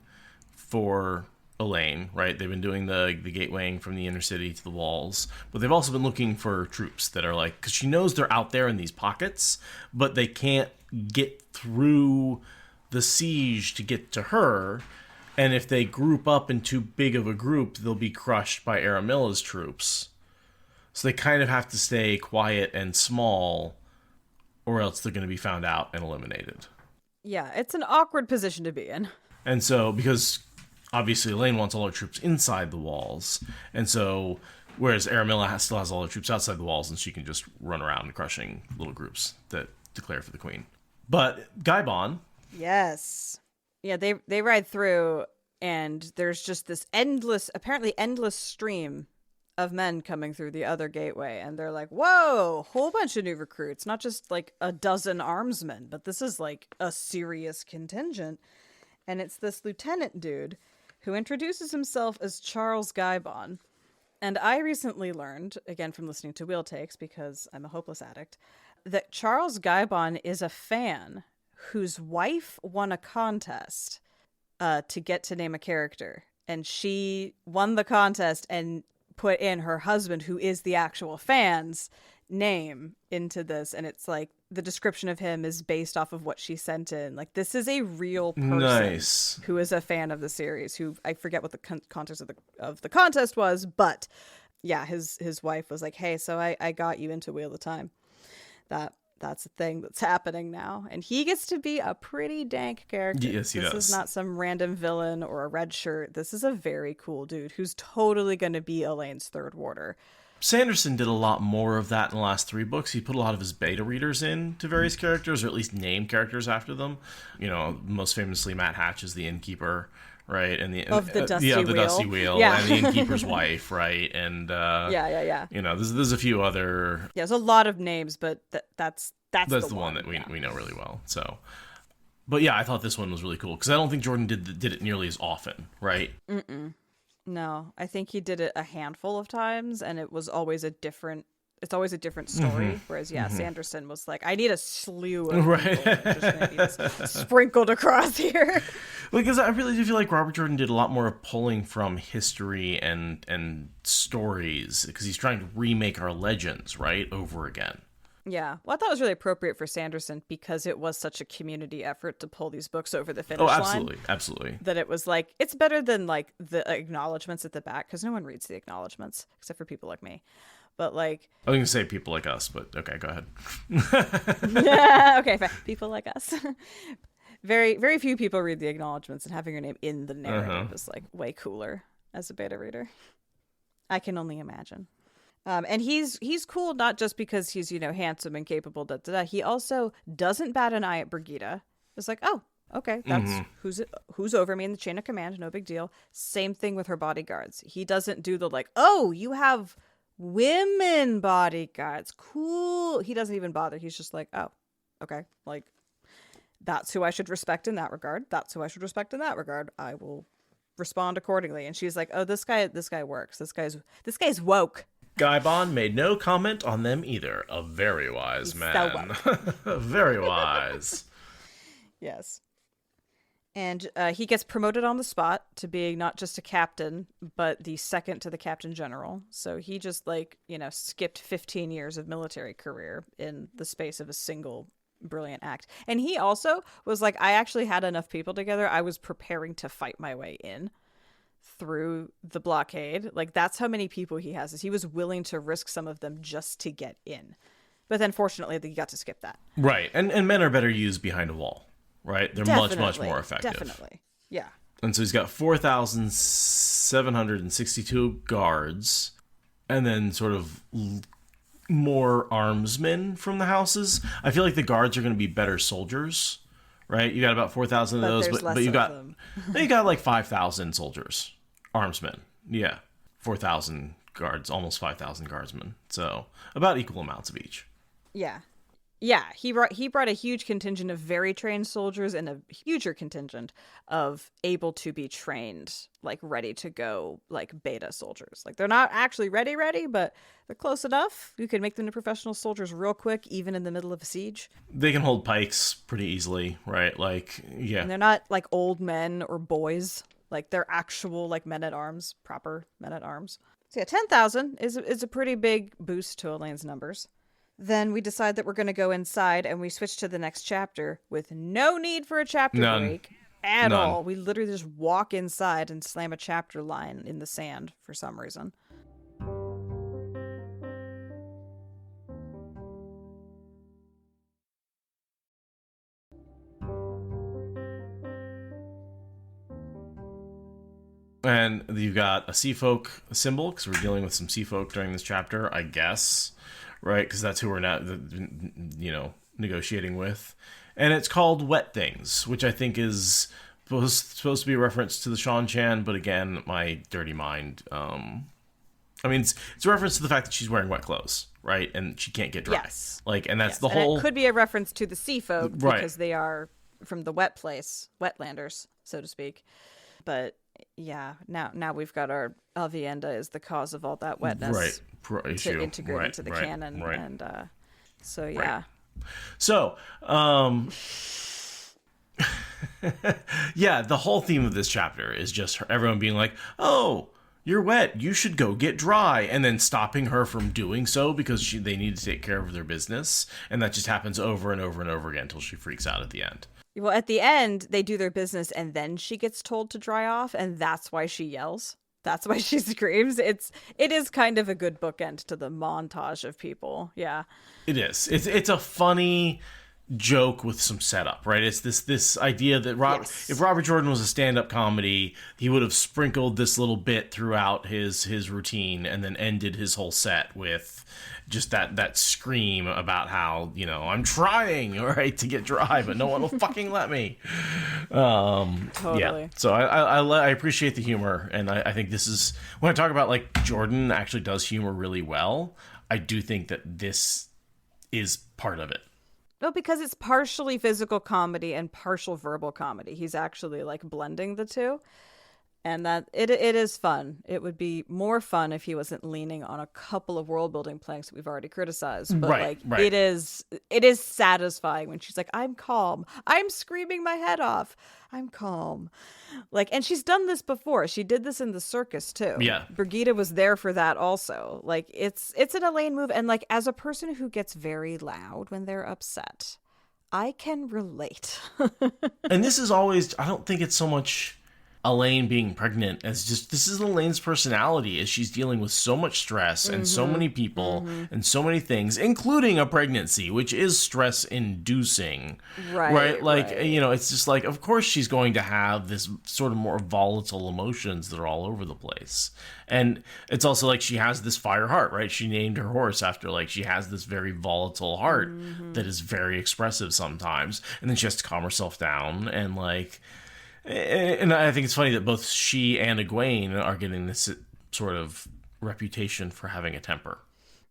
for Elaine, right? They've been doing the gatewaying from the inner city to the walls, but they've also been looking for troops that are because she knows they're out there in these pockets, but they can't get through the siege to get to her. And if they group up in too big of a group, they'll be crushed by Aramilla's troops. So they kind of have to stay quiet and small, or else they're going to be found out and eliminated. Yeah, it's an awkward position to be in. And so, because obviously Elaine wants all her troops inside the walls, and so, whereas Aramilla still has all her troops outside the walls, and she can just run around crushing little groups that declare for the queen. But Gaibon... Yes. Yeah, they ride through, and there's just this apparently endless stream of men coming through the other gateway, and they're like, whoa, whole bunch of new recruits, not just a dozen armsmen, but this is a serious contingent. And it's this lieutenant dude who introduces himself as Charles Gaibon. And I recently learned, again from listening to Wheel Takes because I'm a hopeless addict, that Charles Gaibon is a fan whose wife won a contest to get to name a character, and she won the contest and put in her husband, who is the actual fan's name, into this, and it's the description of him is based off of what she sent in. This is a real person who is a fan of the series, who I forget what the context of the contest was, but yeah, his wife was like, hey, so I got you into Wheel of Time. That's a thing that's happening now, and he gets to be a pretty dank character. Yes, he does. This is not some random villain or a red shirt. This is a very cool dude who's totally going to be Elaine's third warder. Sanderson did a lot more of that in the last 3 books. He put a lot of his beta readers in to various characters, or at least named characters after them. Most famously, Matt Hatch is the innkeeper, right? And the Dusty Wheel, yeah. And the innkeeper's wife, right? And yeah. There's a few other. Yeah, there's a lot of names, but that's the one that we know really well. So, but yeah, I thought this one was really cool because I don't think Jordan did it nearly as often, right? No, I think he did it a handful of times, and it was always a different. It's always a different story. Mm-hmm. Whereas, Sanderson was like, I need a slew of people just sprinkled across here. Because I really do feel like Robert Jordan did a lot more of pulling from history and stories, because he's trying to remake our legends, right, over again. Yeah. Well, I thought it was really appropriate for Sanderson because it was such a community effort to pull these books over the finish line. Absolutely. That it was it's better than the acknowledgments at the back, because no one reads the acknowledgments except for people like me. But I was going to say people like us, but okay, go ahead. Okay, fine. People like us. Very, very few people read the acknowledgments, and having your name in the narrative is way cooler as a beta reader. I can only imagine. And he's cool not just because he's, handsome and capable, He also doesn't bat an eye at Brigida. It's like, oh, okay, that's who's over me in the chain of command, no big deal. Same thing with her bodyguards. He doesn't do the like, oh, you have women bodyguards, cool. He doesn't even bother. He's just like, oh, okay, like that's who I should respect in that regard. That's who I should respect in that regard. I will respond accordingly. And she's like, oh, this guy works. This guy's woke. Guy Bond made no comment on them either. A very wise man. So very wise. Yes. And he gets promoted on the spot to being not just a captain, but the second to the captain general. So he just skipped 15 years of military career in the space of a single brilliant act. And he also was like, I actually had enough people together. I was preparing to fight my way in through the blockade. Like, that's how many people he has, is he was willing to risk some of them just to get in. But then fortunately he got to skip that. Right. And men are better used behind a wall, right? They're much more effective. Definitely. Yeah. And so he's got 4,762 guards, and then sort of more armsmen from the houses. I feel like the guards are going to be better soldiers, right? You got about 4,000 of those, but you got like 5,000 soldiers, armsmen. Yeah, 4,000 guards, almost 5,000 guardsmen. So about equal amounts of each. Yeah. Yeah, he brought a huge contingent of very trained soldiers and a huger contingent of able to be trained, like ready to go, like beta soldiers. Like, they're not actually ready, but they're close enough. You can make them to professional soldiers real quick, even in the middle of a siege. They can hold pikes pretty easily, right? Like, yeah. And they're not like old men or boys. Like, they're actual like men-at-arms, proper men-at-arms. So yeah, 10,000 is a pretty big boost to Elaine's numbers. Then we decide that we're going to go inside, and we switch to the next chapter with no need for a chapter break at all. We literally just walk inside and slam a chapter line in the sand for some reason. And you've got a sea folk symbol, because we're dealing with some sea folk during this chapter, I guess. Right, because that's who we're now, negotiating with. And it's called Wet Things, which I think is supposed to be a reference to the Shan Chan, but again, my dirty mind. It's a reference to the fact that she's wearing wet clothes, right? And she can't get dry. Yes. And that's the and whole... it could be a reference to the sea folk, right, because they are from the wet place, wetlanders, so to speak. But yeah, now we've got our Avienda is the cause of all that wetness. Right. To integrate into the canon. Right. And so, yeah. Right. So, yeah, the whole theme of this chapter is just everyone being like, oh, you're wet, you should go get dry, and then stopping her from doing so because they need to take care of their business. And that just happens over and over and over again until she freaks out at the end. Well, at the end, they do their business, and then she gets told to dry off, and that's why she yells. That's why she screams. It is kind of a good bookend to the montage of people. Yeah. It is. It's a funny joke with some setup, right? It's this idea that if Robert Jordan was a stand-up comedy, he would have sprinkled this little bit throughout his routine and then ended his whole set with just that scream about how, I'm trying, all right, to get dry, but no one will fucking let me. Totally. Yeah. So I appreciate the humor, and I think this is, when I talk about like Jordan actually does humor really well, I do think that this is part of it. No, because it's partially physical comedy and partial verbal comedy. He's actually like blending the two. And that it is fun. It would be more fun if he wasn't leaning on a couple of world building planks that we've already criticized. But right. It is satisfying when she's like, I'm calm. I'm screaming my head off. I'm calm. And she's done this before. She did this in the circus too. Yeah. Brigida was there for that also. It's an Elaine move. And as a person who gets very loud when they're upset, I can relate. And this is always, I don't think it's so much Elaine being pregnant as just, this is Elaine's personality, as she's dealing with so much stress and so many people and so many things, including a pregnancy, which is stress inducing. Right? Like, it's just like, of course she's going to have this sort of more volatile emotions that are all over the place. And it's also like she has this fire heart, right? She named her horse after, like, she has this very volatile heart that is very expressive sometimes. And then she has to calm herself down and, like... And I think it's funny that both she and Egwene are getting this sort of reputation for having a temper.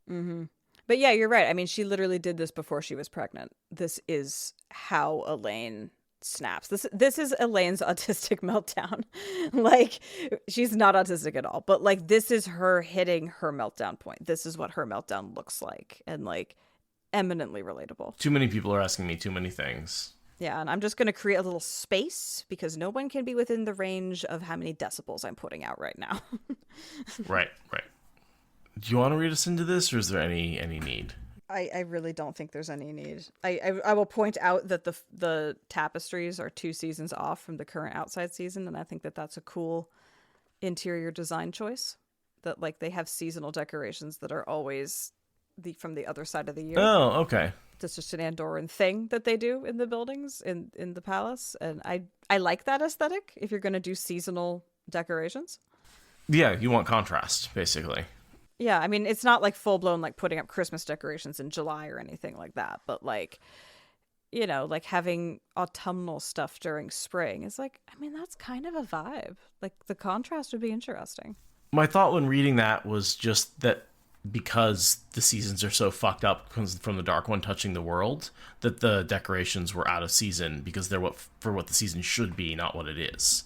But yeah, you're right. I mean, she literally did this before she was pregnant. This is how Elaine snaps. This is Elaine's autistic meltdown. Like, she's not autistic at all, but like, this is her hitting her meltdown point. This is what her meltdown looks like, and like, eminently relatable. Too many people are asking me too many things. Yeah, and I'm just going to create a little space because no one can be within the range of how many decibels I'm putting out right now. Right. Do you want to read us into this, or is there any need? I really don't think there's any need. I will point out that the tapestries are 2 seasons off from the current outside season, and I think that that's a cool interior design choice. That, like, they have seasonal decorations that are always from the other side of the year. Oh, okay. That's just an Andorran thing that they do in the buildings in the palace, and I like that aesthetic if you're going to do seasonal decorations. Yeah, you want contrast, basically. Yeah, I mean, it's not like full-blown like putting up Christmas decorations in July or anything like that, but like, like having autumnal stuff during spring is like, I mean, that's kind of a vibe. Like, the contrast would be interesting. My thought when reading that was just that because the seasons are so fucked up from the Dark One touching the world, that the decorations were out of season because they're what the season should be, not what it is.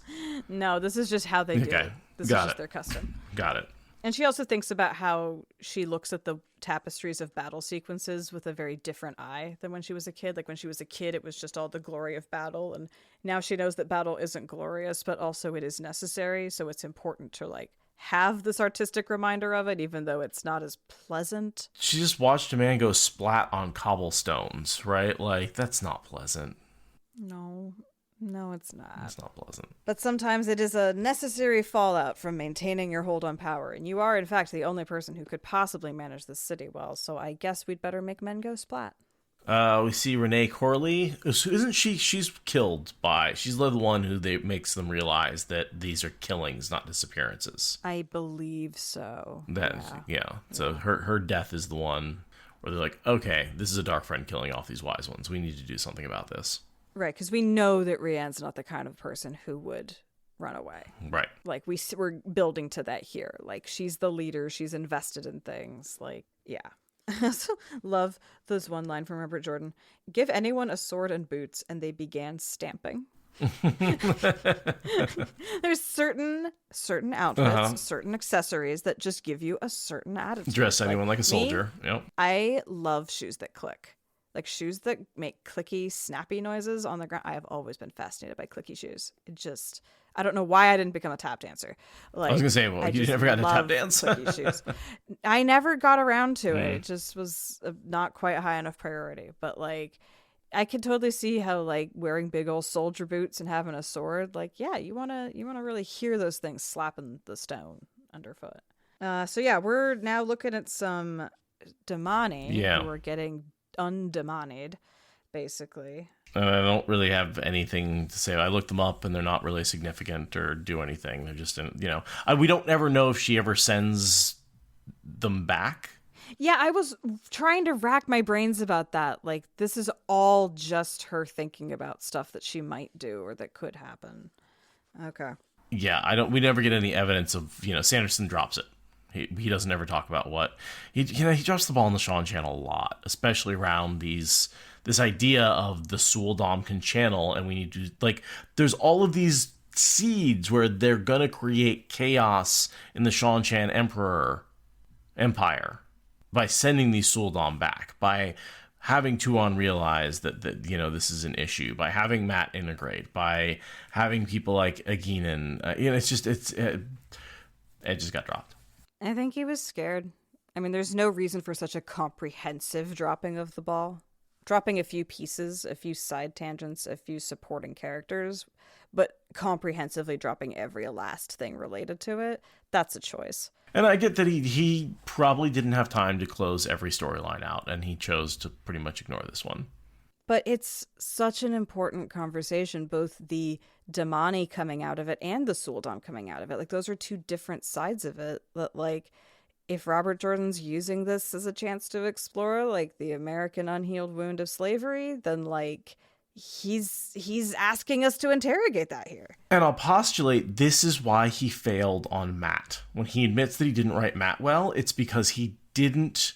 No, this is just how they do it. This is just their custom. Got it. And she also thinks about how she looks at the tapestries of battle sequences with a very different eye than when she was a kid. Like, when she was a kid, it was just all the glory of battle. And now she knows that battle isn't glorious, but also it is necessary. So it's important to, like, have this artistic reminder of it, even though it's not as pleasant. She just watched a man go splat on cobblestones, right? Like, that's not pleasant. No, it's not. It's not pleasant. But sometimes it is a necessary fallout from maintaining your hold on power. And you are, in fact, the only person who could possibly manage this city well. So I guess we'd better make men go splat. We see Renee Corley. Isn't she? She's killed by... She's the one who makes them realize that these are killings, not disappearances. I believe so. Yeah. So her death is the one where they're like, okay, this is a dark friend killing off these wise ones. We need to do something about this. Right, because we know that Rianne's not the kind of person who would run away. Right. Like, we're building to that here. Like, she's the leader. She's invested in things. Like, yeah. I also love this one line from Robert Jordan. Give anyone a sword and boots, and they began stamping. There's certain outfits, certain accessories that just give you a certain attitude. Dress anyone like a soldier. Yep. I love shoes that click. Like, shoes that make clicky, snappy noises on the ground. I have always been fascinated by clicky shoes. I don't know why I didn't become a tap dancer. Like, I was going to say, well, you never got to tap dance. Clicky shoes. I never got around to it. It just was not quite high enough priority. But, like, I could totally see how, like, wearing big old soldier boots and having a sword, like, yeah, you want to really hear those things slapping the stone underfoot. So, yeah, we're now looking at some Damani who are getting undemonied, basically. And I don't really have anything to say. I looked them up, and they're not really significant or do anything. They're just, we don't ever know if she ever sends them back. Yeah, I was trying to rack my brains about that. Like, this is all just her thinking about stuff that she might do or that could happen. Okay. Yeah, we never get any evidence of, Sanderson drops it. He doesn't ever talk about what he drops the ball on the Sean channel a lot, especially around this idea of the Suldam can channel, and we need to, like, there's all of these seeds where they're gonna create chaos in the Sean Chan empire by sending these Suldam back, by having Tuon realize that this is an issue, by having Matt integrate, by having people like Aguinan, it just got dropped. I think he was scared. I mean, there's no reason for such a comprehensive dropping of the ball. dropping a few pieces, a few side tangents, a few supporting characters, but comprehensively dropping every last thing related to it, that's a choice. And I get that he probably didn't have time to close every storyline out, and he chose to pretty much ignore this one. But it's such an important conversation, both the Damani coming out of it and the Suldam coming out of it. Like, those are two different sides of it. That, like, if Robert Jordan's using this as a chance to explore, like, the American unhealed wound of slavery, then, like, he's asking us to interrogate that here. And I'll postulate this is why he failed on Matt. When he admits that he didn't write Matt well, it's because he didn't...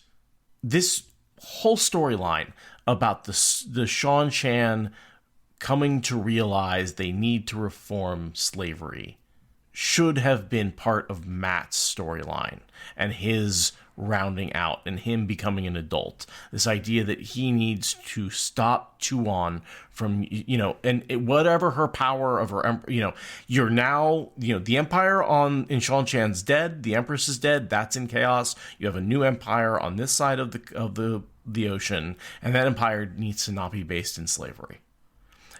This whole storyline about the Sean Chan coming to realize they need to reform slavery should have been part of Matt's storyline and his rounding out and him becoming an adult. This idea that he needs to stop Chuan from, and whatever her power of her, you're now, the empire in Sean Chan's dead, the Empress is dead, that's in chaos. You have a new empire on this side of the ocean, and that empire needs to not be based in slavery.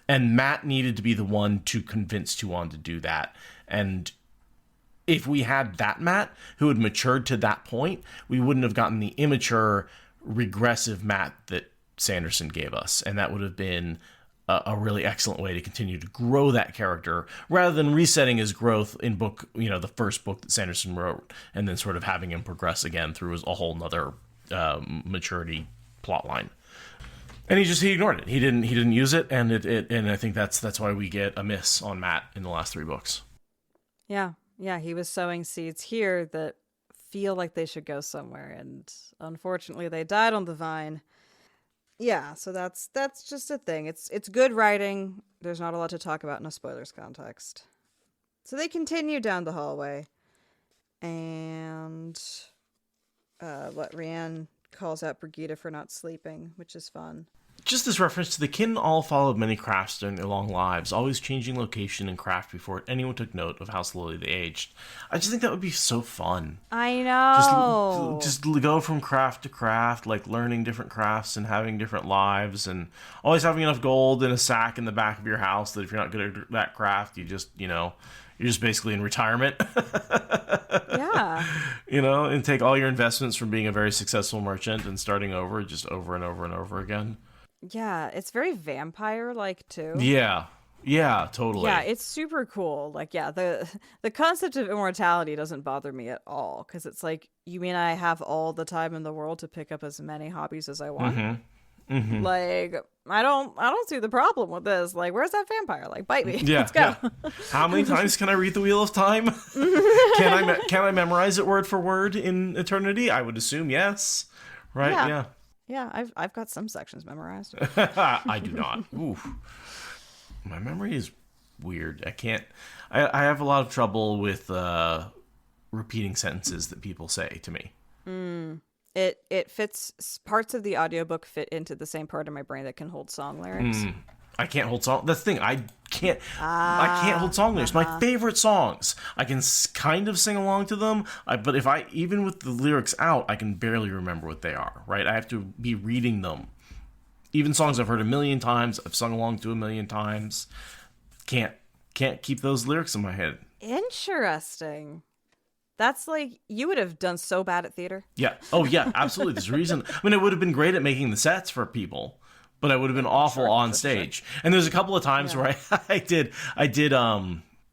And Matt needed to be the one to convince Chuan to do that. And if we had that Matt who had matured to that point, we wouldn't have gotten the immature, regressive Matt that Sanderson gave us. And that would have been a really excellent way to continue to grow that character rather than resetting his growth in book, the first book that Sanderson wrote, and then sort of having him progress again through a whole nother maturity plot line. And he ignored it. He didn't use it, and and I think that's why we get a miss on Matt in the last 3 books. Yeah, he was sowing seeds here that feel like they should go somewhere, and unfortunately they died on the vine. Yeah, so that's just a thing. It's good writing. There's not a lot to talk about in a spoilers context. So they continue down the hallway, and Rianne calls out Brigida for not sleeping, which is fun. Just this reference to the kin all followed many crafts during their long lives, always changing location and craft before anyone took note of how slowly they aged. I just think that would be so fun. I know. Just go from craft to craft, like learning different crafts and having different lives, and always having enough gold in a sack in the back of your house that if you're not good at that craft, you just, you're just basically in retirement. Yeah. And take all your investments from being a very successful merchant and starting over, just over and over and over again. Yeah, it's very vampire-like, too. Yeah, totally. Yeah, it's super cool. Like, yeah, the concept of immortality doesn't bother me at all, because it's like, you mean I have all the time in the world to pick up as many hobbies as I want? Mm-hmm. Mm-hmm. Like, I don't see the problem with this. Like, where's that vampire? Like, bite me. Yeah, Let's go. Yeah. How many times can I read the Wheel of Time? Can I memorize it word for word in eternity? I would assume yes. Right? Yeah. Yeah, I've got some sections memorized. I do not. Oof. My memory is weird. I have a lot of trouble with repeating sentences that people say to me. It fits, parts of the audiobook fit into the same part of my brain that can hold song lyrics. I can't hold song. That's the thing. I can't hold song lyrics. My favorite songs, I can kind of sing along to them. But even with the lyrics out, I can barely remember what they are. Right? I have to be reading them. Even songs I've heard a million times, I've sung along to a million times. Can't keep those lyrics in my head. Interesting. That's like, you would have done so bad at theater. Yeah. Oh yeah, absolutely. There's a reason. I mean, I would have been great at making the sets for people, but I would have been awful on stage. Sure. And there's a couple of times where I did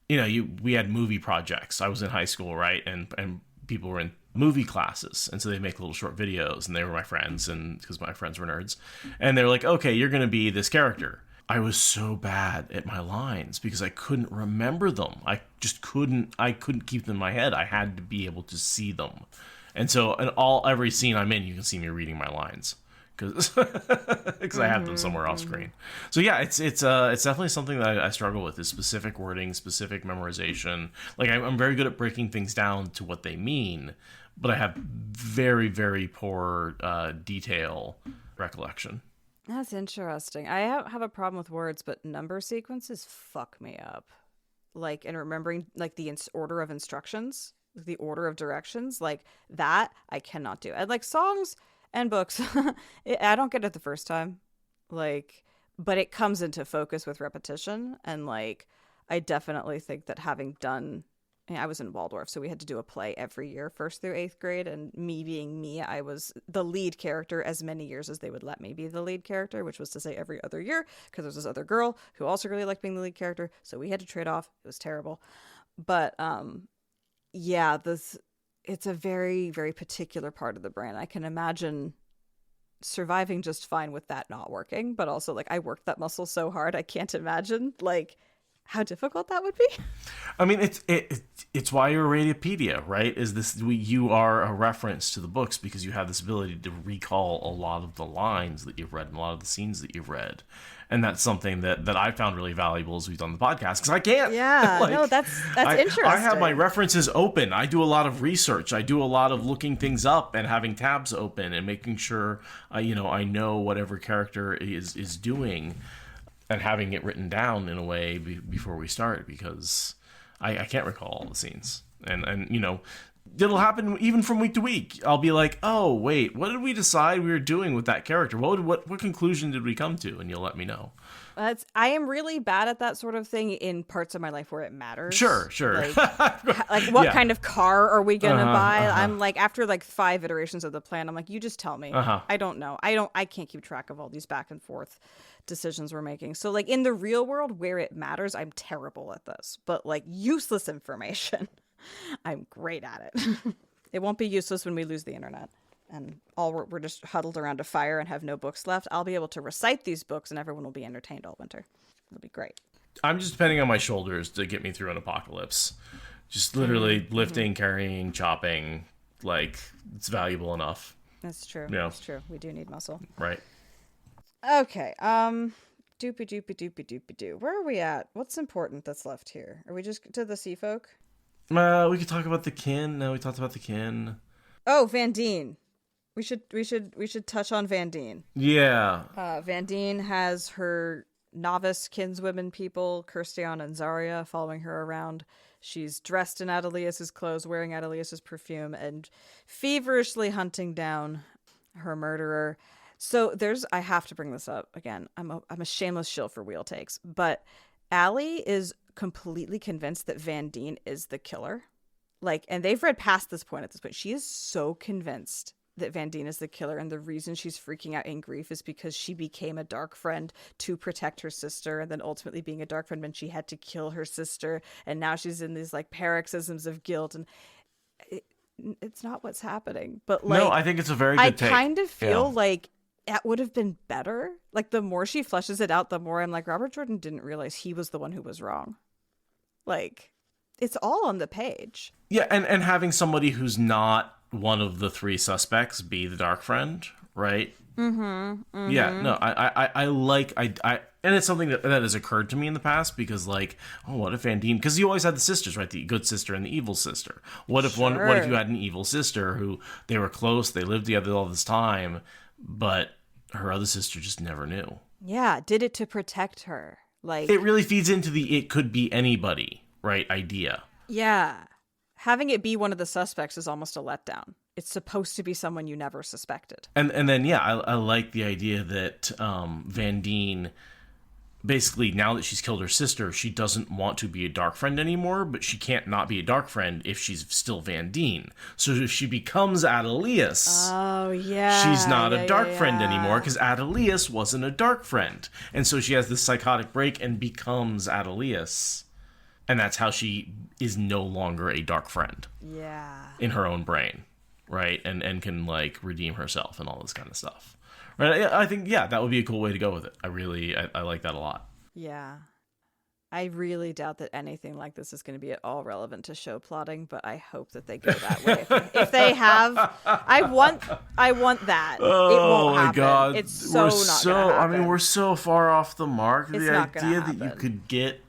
we had movie projects. I was in high school, right? And people were in movie classes, and so they make little short videos, and they were my friends, and because my friends were nerds, and they were like, okay, you're going to be this character. I was so bad at my lines because I couldn't remember them. I couldn't keep them in my head. I had to be able to see them. And so every scene I'm in, you can see me reading my lines because I have them somewhere off screen. So yeah, it's definitely something that I struggle with, is specific wording, specific memorization. Like I'm very good at breaking things down to what they mean, but I have very, very poor detail recollection. That's interesting. I have a problem with words, but number sequences fuck me up. Like, in remembering, like, the order of instructions, the order of directions, like, that I cannot do. And, like, songs and books, I don't get it the first time. like, but it comes into focus with repetition. And like, I definitely think that having done, I was in Waldorf, so we had to do a play every year, 1st through 8th grade. And me being me, I was the lead character as many years as they would let me be the lead character, which was to say every other year, because there was this other girl who also really liked being the lead character. So we had to trade off. It was terrible. But yeah, it's a very, very particular part of the brain. I can imagine surviving just fine with that not working, but also like I worked that muscle so hard, I can't imagine like how difficult that would be. I mean, it's why you're a Radiopedia, right? You are a reference to the books because you have this ability to recall a lot of the lines that you've read and a lot of the scenes that you've read. And that's something that I found really valuable as we've done the podcast, because I can't. Yeah, like, no, that's interesting. I have my references open. I do a lot of research. I do a lot of looking things up and having tabs open and making sure I know whatever character is doing, and having it written down in a way before we start, because I can't recall all the scenes. And it'll happen even from week to week. I'll be like, oh, wait, what did we decide we were doing with that character? What conclusion did we come to? And you'll let me know. I am really bad at that sort of thing in parts of my life where it matters. Sure. Like what kind of car are we going to buy? I'm like, after like 5 iterations of the plan, I'm like, you just tell me. I don't know. I can't keep track of all these back and forth decisions we're making. So like in the real world where it matters, I'm terrible at this. But like useless information, I'm great at it. It won't be useless when we lose the internet and we're just huddled around a fire and have no books left. I'll be able to recite these books and everyone will be entertained all winter. It'll be great. I'm just depending on my shoulders to get me through an apocalypse. Just literally lifting, carrying, chopping. Like, it's valuable enough. That's true. Yeah. That's true. We do need muscle. Right. Okay. Doopy doo. Where are we at? What's important that's left here? Are we just to the sea folk? We could talk about the kin. No, we talked about the kin. Oh, Van Deen. We should touch on Van Deen. Yeah. Van Deen has her novice kinswomen people, Kirstian and Zarya, following her around. She's dressed in Adelius's clothes, wearing Adelius's perfume, and feverishly hunting down her murderer. So I have to bring this up again. I'm a shameless shill for wheel takes, but Allie is completely convinced that Van Deen is the killer. Like, and they've read past this point at this point. She is so convinced that Van Deen is the killer, and the reason she's freaking out in grief is because she became a dark friend to protect her sister, and then ultimately being a dark friend meant she had to kill her sister, and now she's in these like paroxysms of guilt, and it's not what's happening. But like, no, I think it's a very good take. I kind of feel like that would have been better. Like, the more she fleshes it out, the more I'm like, Robert Jordan didn't realize he was the one who was wrong. Like, it's all on the page. Yeah, and having somebody who's not one of the 3 suspects be the dark friend, right? Mm-hmm. Yeah, no, I like, and it's something that has occurred to me in the past, because like, oh, what if Van Deen, because you always had the sisters, right? The good sister and the evil sister. What if what if you had an evil sister who, they were close, they lived together all this time, but her other sister just never knew. Yeah, did it to protect her. Like, it really feeds into the it could be anybody, right, idea. Yeah. Having it be one of the suspects is almost a letdown. It's supposed to be someone you never suspected. And then, yeah, I like the idea that Van Deen, basically, now that she's killed her sister, she doesn't want to be a dark friend anymore, but she can't not be a dark friend if she's still Van Deen. So if she becomes Adelius, she's not a dark friend anymore, because Adelius wasn't a dark friend. And so she has this psychotic break and becomes Adelius. And that's how she is no longer a dark friend. Yeah. In her own brain, right? And can, like, redeem herself and all this kind of stuff. Right? I think, yeah, that would be a cool way to go with it. I like that a lot. Yeah. I really doubt that anything like this is going to be at all relevant to show plotting, but I hope that they go that way. If they have, I want that. Oh, it won't my happen. God. It's so not going to happen. I mean, we're so far off the mark. It's the not idea happen. that you could get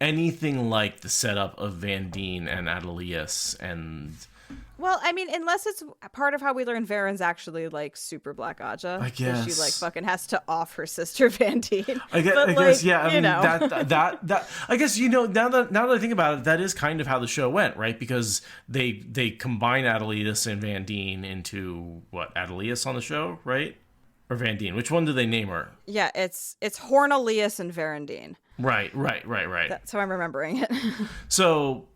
anything like the setup of Van Deen and Adelius and... Well, I mean, unless it's part of how we learn Varen's actually, like, super Black Aja. I guess. She, like, fucking has to off her sister Van Deen. I guess, yeah. I mean, that I guess, now that I think about it, that is kind of how the show went, right? Because they combine Adelius and Van Deen into, Adelius on the show, right? Or Vandine. Which one do they name her? Yeah, it's Hornelius and Verandine. Right. That's how I'm remembering it. So,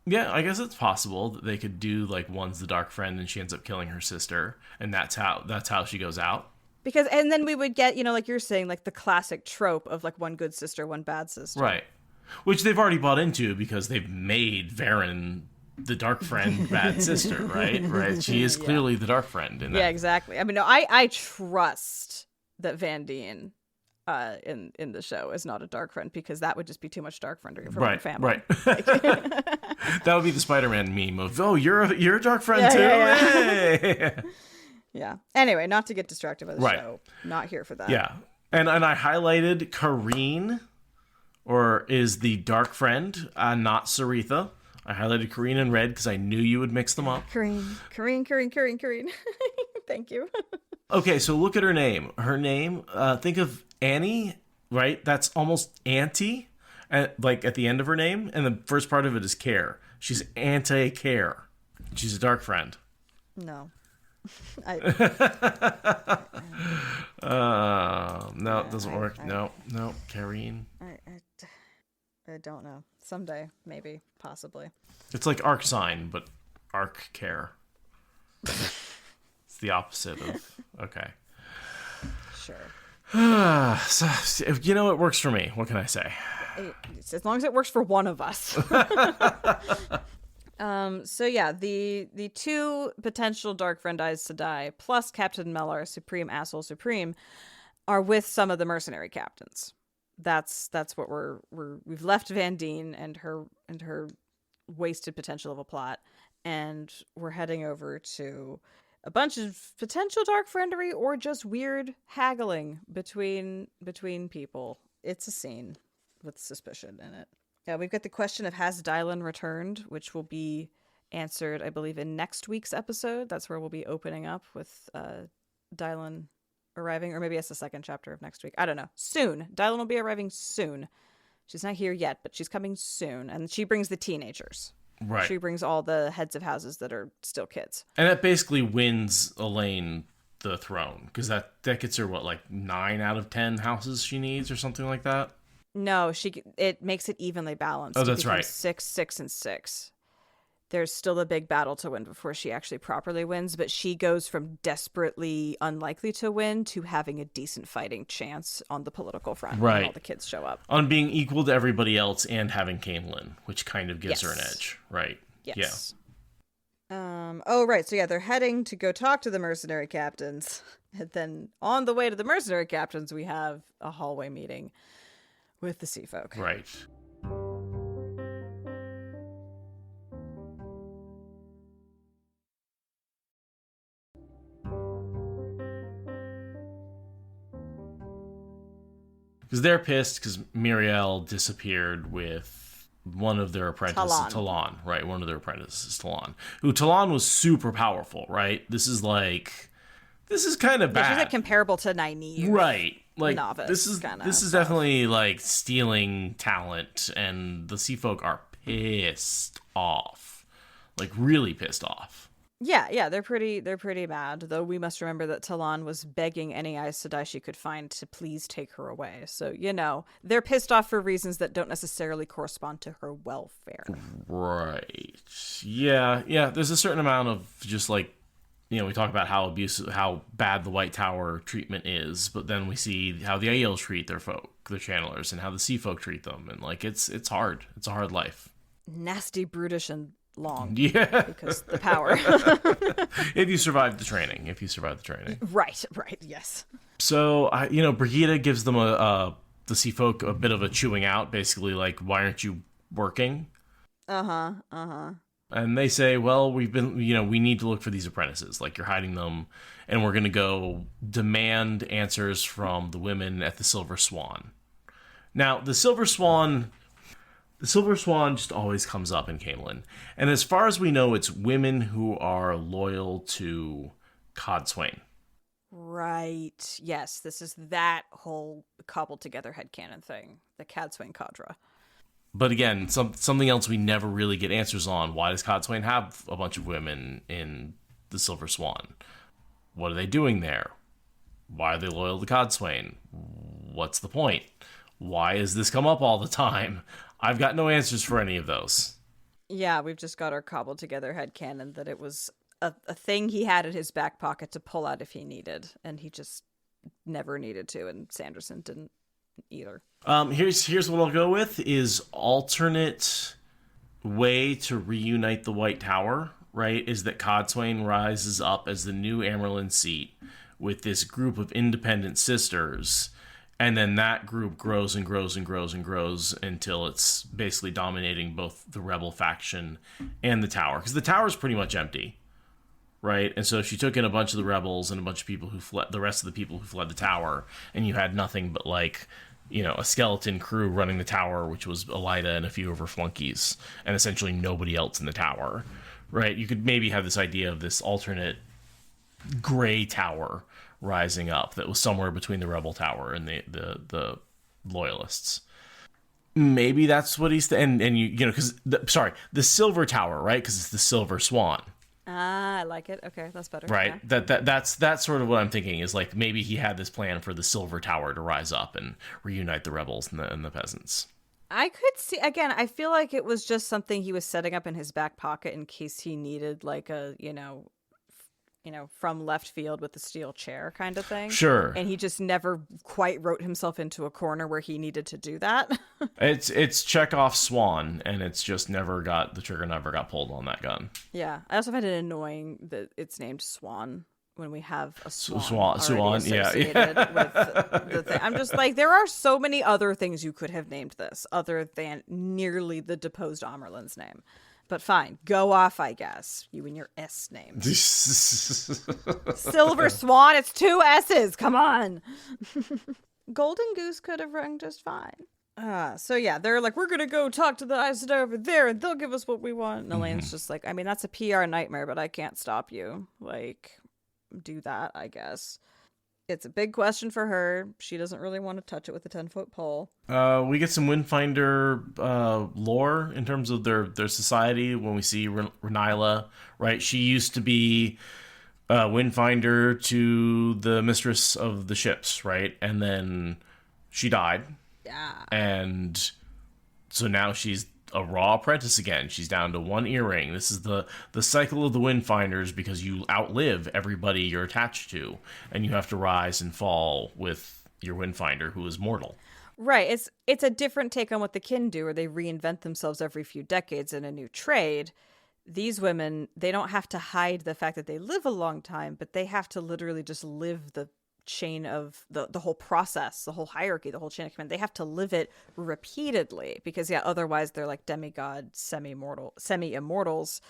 yeah, I guess it's possible that they could do like one's the dark friend and she ends up killing her sister, and that's how she goes out. Because, and then we would get, like you're saying, like the classic trope of like one good sister, one bad sister. Right. Which they've already bought into because they've made Varen the dark friend bad sister, right? Right. She is clearly the dark friend in that. Yeah, exactly. I mean, no, I trust that Vandine in the show is not a dark friend, because that would just be too much dark friendery for one family. Right. That would be the Spider-Man meme of, oh, you're a dark friend too. Hey. Yeah. Anyway, not to get distracted by the show. Not here for that. Yeah. And I highlighted Kareen, or is the dark friend, not Saritha. I highlighted Kareen in red because I knew you would mix them up. Kareen. Thank you. Okay, so look at her name. Her name, think of Annie, right? That's almost Auntie, like at the end of her name. And the first part of it is care. She's anti-care. She's a dark friend. No. No, it doesn't work. No, Kareen. I don't know. Someday, maybe, possibly. It's like arc sign, but arc care. It's the opposite of okay. Sure. So, it works for me. What can I say? As long as it works for one of us. So yeah, the two potential dark friend Aes Sedai plus Captain Mellar, Supreme Asshole Supreme, are with some of the mercenary captains. That's what we've left Vandine and her wasted potential of a plot, and we're heading over to a bunch of potential dark friendery or just weird haggling between people. It's a scene with suspicion in it. Yeah, we've got the question of has Dylan returned, which will be answered, I believe, in next week's episode. That's where we'll be opening up with Dylan arriving, or maybe it's the second chapter of next week. I don't know. Soon. Dylan will be arriving soon. She's not here yet, but she's coming soon. And she brings the teenagers. Right. She brings all the heads of houses that are still kids. And that basically wins Elaine the throne, because that gets her, 9 out of 10 houses she needs or something like that? No, it makes it evenly balanced. Oh, that's right. 6, 6, and 6. There's still a big battle to win before she actually properly wins, but she goes from desperately unlikely to win to having a decent fighting chance on the political front when all the kids show up. On being equal to everybody else and having Camelin, which kind of gives her an edge, right? Yes. Yeah. Right. So yeah, they're heading to go talk to the mercenary captains. And then on the way to the mercenary captains, we have a hallway meeting with the sea folk. Right. Because they're pissed because Muriel disappeared with one of their apprentices, Talon. Right, one of their apprentices, Talon. Talon was super powerful, right? This is kind of bad. She's like comparable to Nynaeve. Right. Like, novice, this is definitely like stealing talent, and the sea folk are pissed off. Like, really pissed off. Yeah, they're pretty mad, though we must remember that Talon was begging any Aes Sedai she could find to please take her away. So, they're pissed off for reasons that don't necessarily correspond to her welfare. Right. Yeah, there's a certain amount of just we talk about how bad the White Tower treatment is, but then we see how the Aiel treat their folk, their channelers, and how the sea folk treat them, and it's hard. It's a hard life. Nasty, brutish, and long. Yeah. Because the power. If you survive the training. Right, yes. So, Brigida gives them the sea folk a bit of a chewing out, basically like, why aren't you working? And they say, well, we need to look for these apprentices. Like, you're hiding them, and we're going to go demand answers from the women at the Silver Swan. Now, the Silver Swan just always comes up in Camelin. And as far as we know, it's women who are loyal to Codswain. Right. Yes, this is that whole cobbled together headcanon thing. The Codswain cadre. But again, something else we never really get answers on. Why does Codswain have a bunch of women in the Silver Swan? What are they doing there? Why are they loyal to Codswain? What's the point? Why has this come up all the time? I've got no answers for any of those. Yeah, we've just got our cobbled together headcanon that it was a thing he had in his back pocket to pull out if he needed, and he just never needed to, and Sanderson didn't either. Here's what I'll go with is alternate way to reunite the White Tower, right, is that Codswain rises up as the new Amerlin seat with this group of independent sisters, and then that group grows and grows and grows and grows until it's basically dominating both the rebel faction and the tower, because the tower is pretty much empty, right? And so she took in a bunch of the rebels and a bunch of people who fled, the rest of the people who fled the tower, and you had nothing but, like, you know, a skeleton crew running the tower, which was Elida and a few of her flunkies, and essentially nobody else in the tower, right? You could maybe have this idea of this alternate gray tower rising up that was somewhere between the rebel tower and the loyalists. Maybe that's what he's and you know, because the silver tower, right? Because it's the silver swan. Ah, I like it. Okay, that's better. Right. Yeah. That's sort of what I'm thinking is, like, maybe he had this plan for the silver tower to rise up and reunite the rebels and the peasants. I could see, again, I feel like it was just something he was setting up in his back pocket in case he needed, like, a, you know, from left field with the steel chair kind of thing. Sure. And he just never quite wrote himself into a corner where he needed to do that. It's Chekhov's swan, and it's just the trigger never got pulled on that gun. Yeah. I also find it annoying that it's named Swan when we have a swan Yeah. with the thing. I'm just like, there are so many other things you could have named this other than nearly the deposed Amerlin's name. But fine, go off, I guess. You and your S name. Silver Swan, it's 2 S's. Come on. Golden Goose could have rung just fine. So yeah, they're like, we're going to go talk to the Aes Sedai over there and they'll give us what we want. And Elaine's just like, I mean, that's a PR nightmare, but I can't stop you. Like, do that, I guess. It's a big question for her. She doesn't really want to touch it with a 10-foot pole. We get some Windfinder lore in terms of their society when we see Rhaenyra, right? She used to be Windfinder to the mistress of the ships, right? And then she died. Yeah. And so now she's a raw apprentice again. She's down to 1 earring. This is the cycle of the Windfinders, because you outlive everybody you're attached to, and you have to rise and fall with your Windfinder, who is mortal. Right. It's a different take on what the kin do, where they reinvent themselves every few decades in a new trade. These women, they don't have to hide the fact that they live a long time, but they have to literally just live the chain of the whole process, the whole hierarchy, the whole chain of command. They have to live it repeatedly, because otherwise they're like demigod, semi-immortals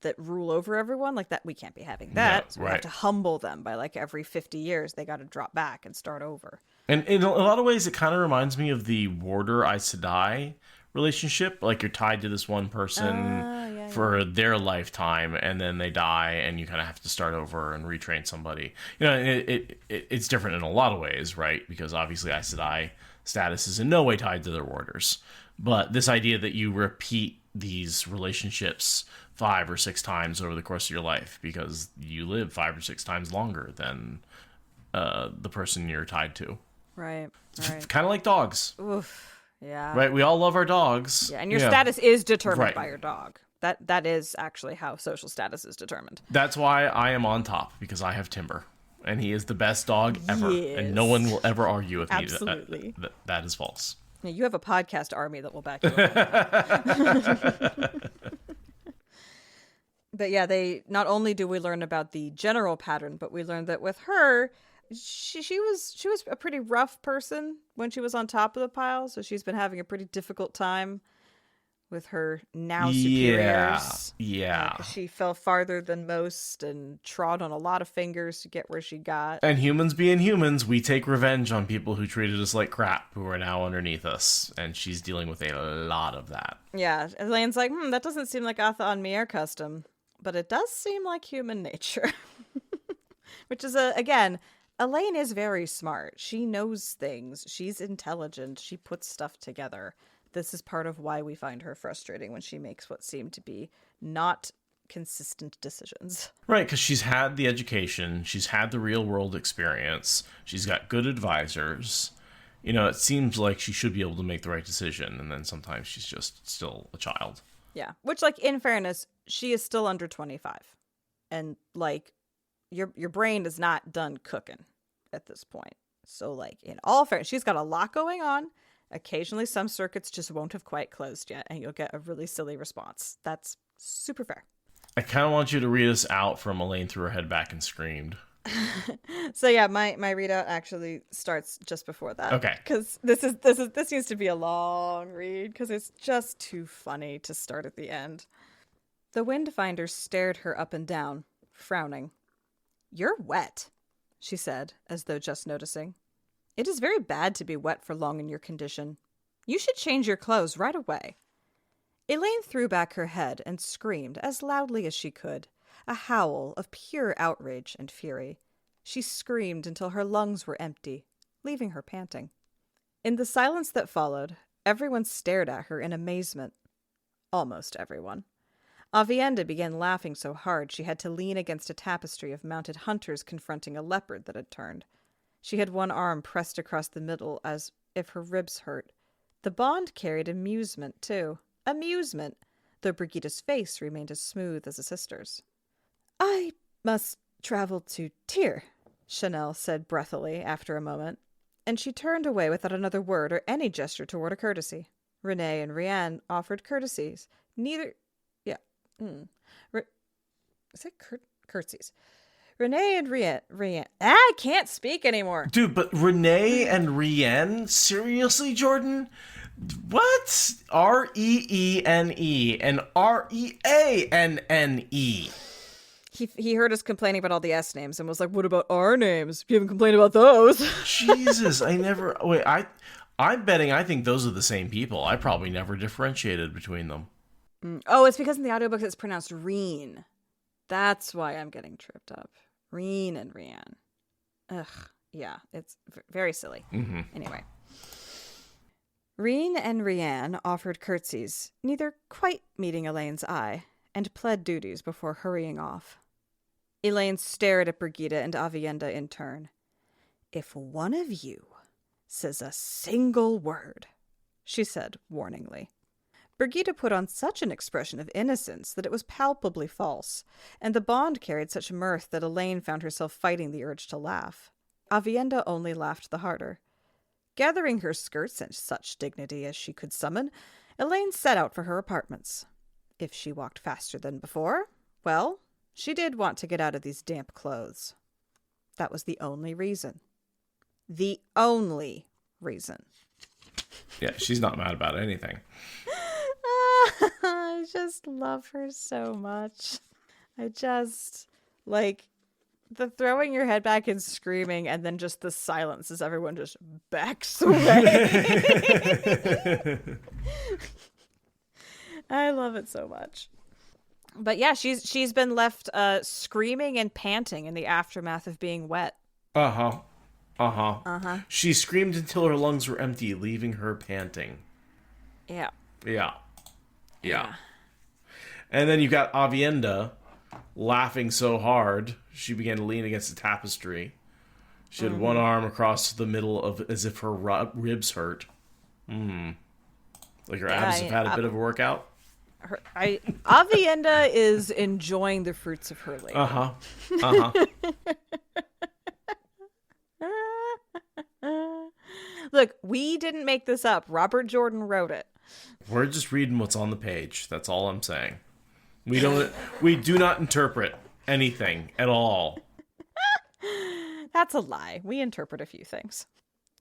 that rule over everyone. Like that, we can't be having that. No, so we have to humble them by, like, every 50 years they got to drop back and start over. And in a lot of ways, it kind of reminds me of the Warder Aes Sedai relationship. Like, you're tied to this one person for their lifetime, and then they die, and you kind of have to start over and retrain somebody. You know, it's different in a lot of ways, right? Because obviously Aes Sedai status is in no way tied to their warders. But this idea that you repeat these relationships 5 or 6 times over the course of your life because you live 5 or 6 times longer than the person you're tied to. Right. Kind of like dogs. Oof. Yeah. Right. We all love our dogs. Yeah. And your status is determined Right. by your dog. That is actually how social status is determined. That's why I am on top, because I have Timber, and he is the best dog ever, Yes. and no one will ever argue with me. Absolutely. That is false. Yeah, you have a podcast army that will back you up. But yeah, not only do we learn about the general pattern, but we learn that with her, she was a pretty rough person when she was on top of the pile, so she's been having a pretty difficult time with her now superiors. Yeah. She fell farther than most and trod on a lot of fingers to get where she got. And humans being humans, we take revenge on people who treated us like crap, who are now underneath us, and she's dealing with a lot of that. Yeah, Elaine's like, that doesn't seem like Atha Mir custom, but it does seem like human nature. Which is, again, Elaine is very smart. She knows things. She's intelligent. She puts stuff together. This is part of why we find her frustrating when she makes what seem to be not consistent decisions. Right, because she's had the education, she's had the real world experience, she's got good advisors. You know, it seems like she should be able to make the right decision, and then sometimes she's just still a child. Yeah, which, like, in fairness, she is still under 25. And, like, your brain is not done cooking at this point. So, like, in all fairness, she's got a lot going on. Occasionally, some circuits just won't have quite closed yet, and you'll get a really silly response. That's super fair. I kind of want you to read us out from Elaine threw her head back and screamed. So yeah, my readout actually starts just before that. Okay. Because this needs to be a long read because it's just too funny to start at the end. The Windfinder stared her up and down, frowning. "You're wet," she said, as though just noticing. "It is very bad to be wet for long in your condition. You should change your clothes right away." Elaine threw back her head and screamed as loudly as she could, a howl of pure outrage and fury. She screamed until her lungs were empty, leaving her panting. In the silence that followed, everyone stared at her in amazement. Almost everyone. Avienda began laughing so hard she had to lean against a tapestry of mounted hunters confronting a leopard that had turned. She had one arm pressed across the middle as if her ribs hurt. The Bond carried amusement, too. Amusement, though Brigida's face remained as smooth as a sister's. "I must travel to Tyr," Chanel said breathily after a moment, and she turned away without another word or any gesture toward a courtesy. Renee and Rianne offered courtesies. Neither... curtsies. Renee and Rianne... I can't speak anymore. Dude, but Renee and Rianne? Seriously, Jordan? What? Reene and Reanne. He heard us complaining about all the S names and was like, "What about our names? You haven't complained about those." Jesus, I'm betting I think those are the same people. I probably never differentiated between them. Oh, it's because in the audiobook it's pronounced Reen. That's why I'm getting tripped up. Reen and Rianne. Ugh, yeah, it's very silly. Mm-hmm. Anyway. Reen and Rianne offered curtsies, neither quite meeting Elaine's eye, and pled duties before hurrying off. Elaine stared at Brigida and Avienda in turn. "If one of you says a single word," she said warningly. Brigida put on such an expression of innocence that it was palpably false, and the Bond carried such mirth that Elaine found herself fighting the urge to laugh. Avienda only laughed the harder. Gathering her skirts and such dignity as she could summon, Elaine set out for her apartments. If she walked faster than before, well, she did want to get out of these damp clothes. That was the only reason. The only reason. Yeah, she's not mad about anything. I just love her so much. I just, like, the throwing your head back and screaming and then just the silence as everyone just backs away. I love it so much. But yeah, she's been left screaming and panting in the aftermath of being wet. She screamed until her lungs were empty, leaving her panting. Yeah. And then you got Avienda laughing so hard, she began to lean against the tapestry. She had one arm across the middle of as if her ribs hurt. Like her abs have had a bit of a workout. Avienda is enjoying the fruits of her labor. Look, we didn't make this up. Robert Jordan wrote it. We're just reading what's on the page. That's all I'm saying. We do not interpret anything at all. That's a lie. We interpret a few things.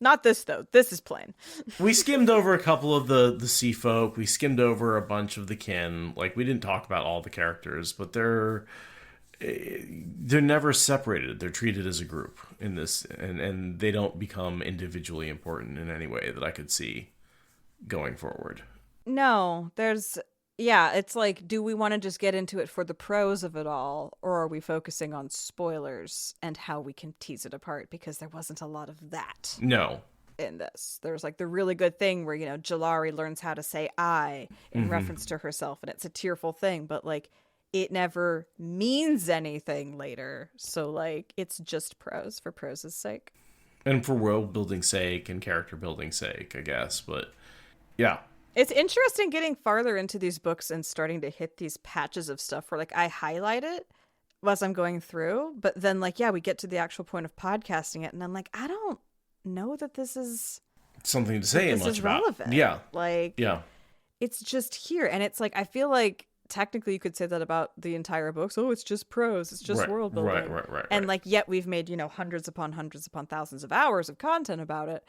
Not this, though. This is plain. We skimmed over a couple of the sea folk. We skimmed over a bunch of the kin. Like, we didn't talk about all the characters, but they're never separated. They're treated as a group in this, and they don't become individually important in any way that I could see going forward. No, it's like, do we want to just get into it for the pros of it all, or are we focusing on spoilers and how we can tease it apart? Because there wasn't a lot of that. No. In this. There's like the really good thing where, Jalari learns how to say I in reference to herself, and it's a tearful thing, but like, it never means anything later. So like it's just prose for prose's sake. And for world building sake and character building sake, I guess. But yeah. It's interesting getting farther into these books and starting to hit these patches of stuff where like I highlight it as I'm going through, but then like, yeah, we get to the actual point of podcasting it and I'm like, I don't know that this is something to say this much is about. relevant. Yeah. Like, yeah. It's just here. And it's like, I feel like technically you could say that about the entire books. Oh, it's just prose. It's just world building. Right. And like, yet we've made, hundreds upon thousands of hours of content about it.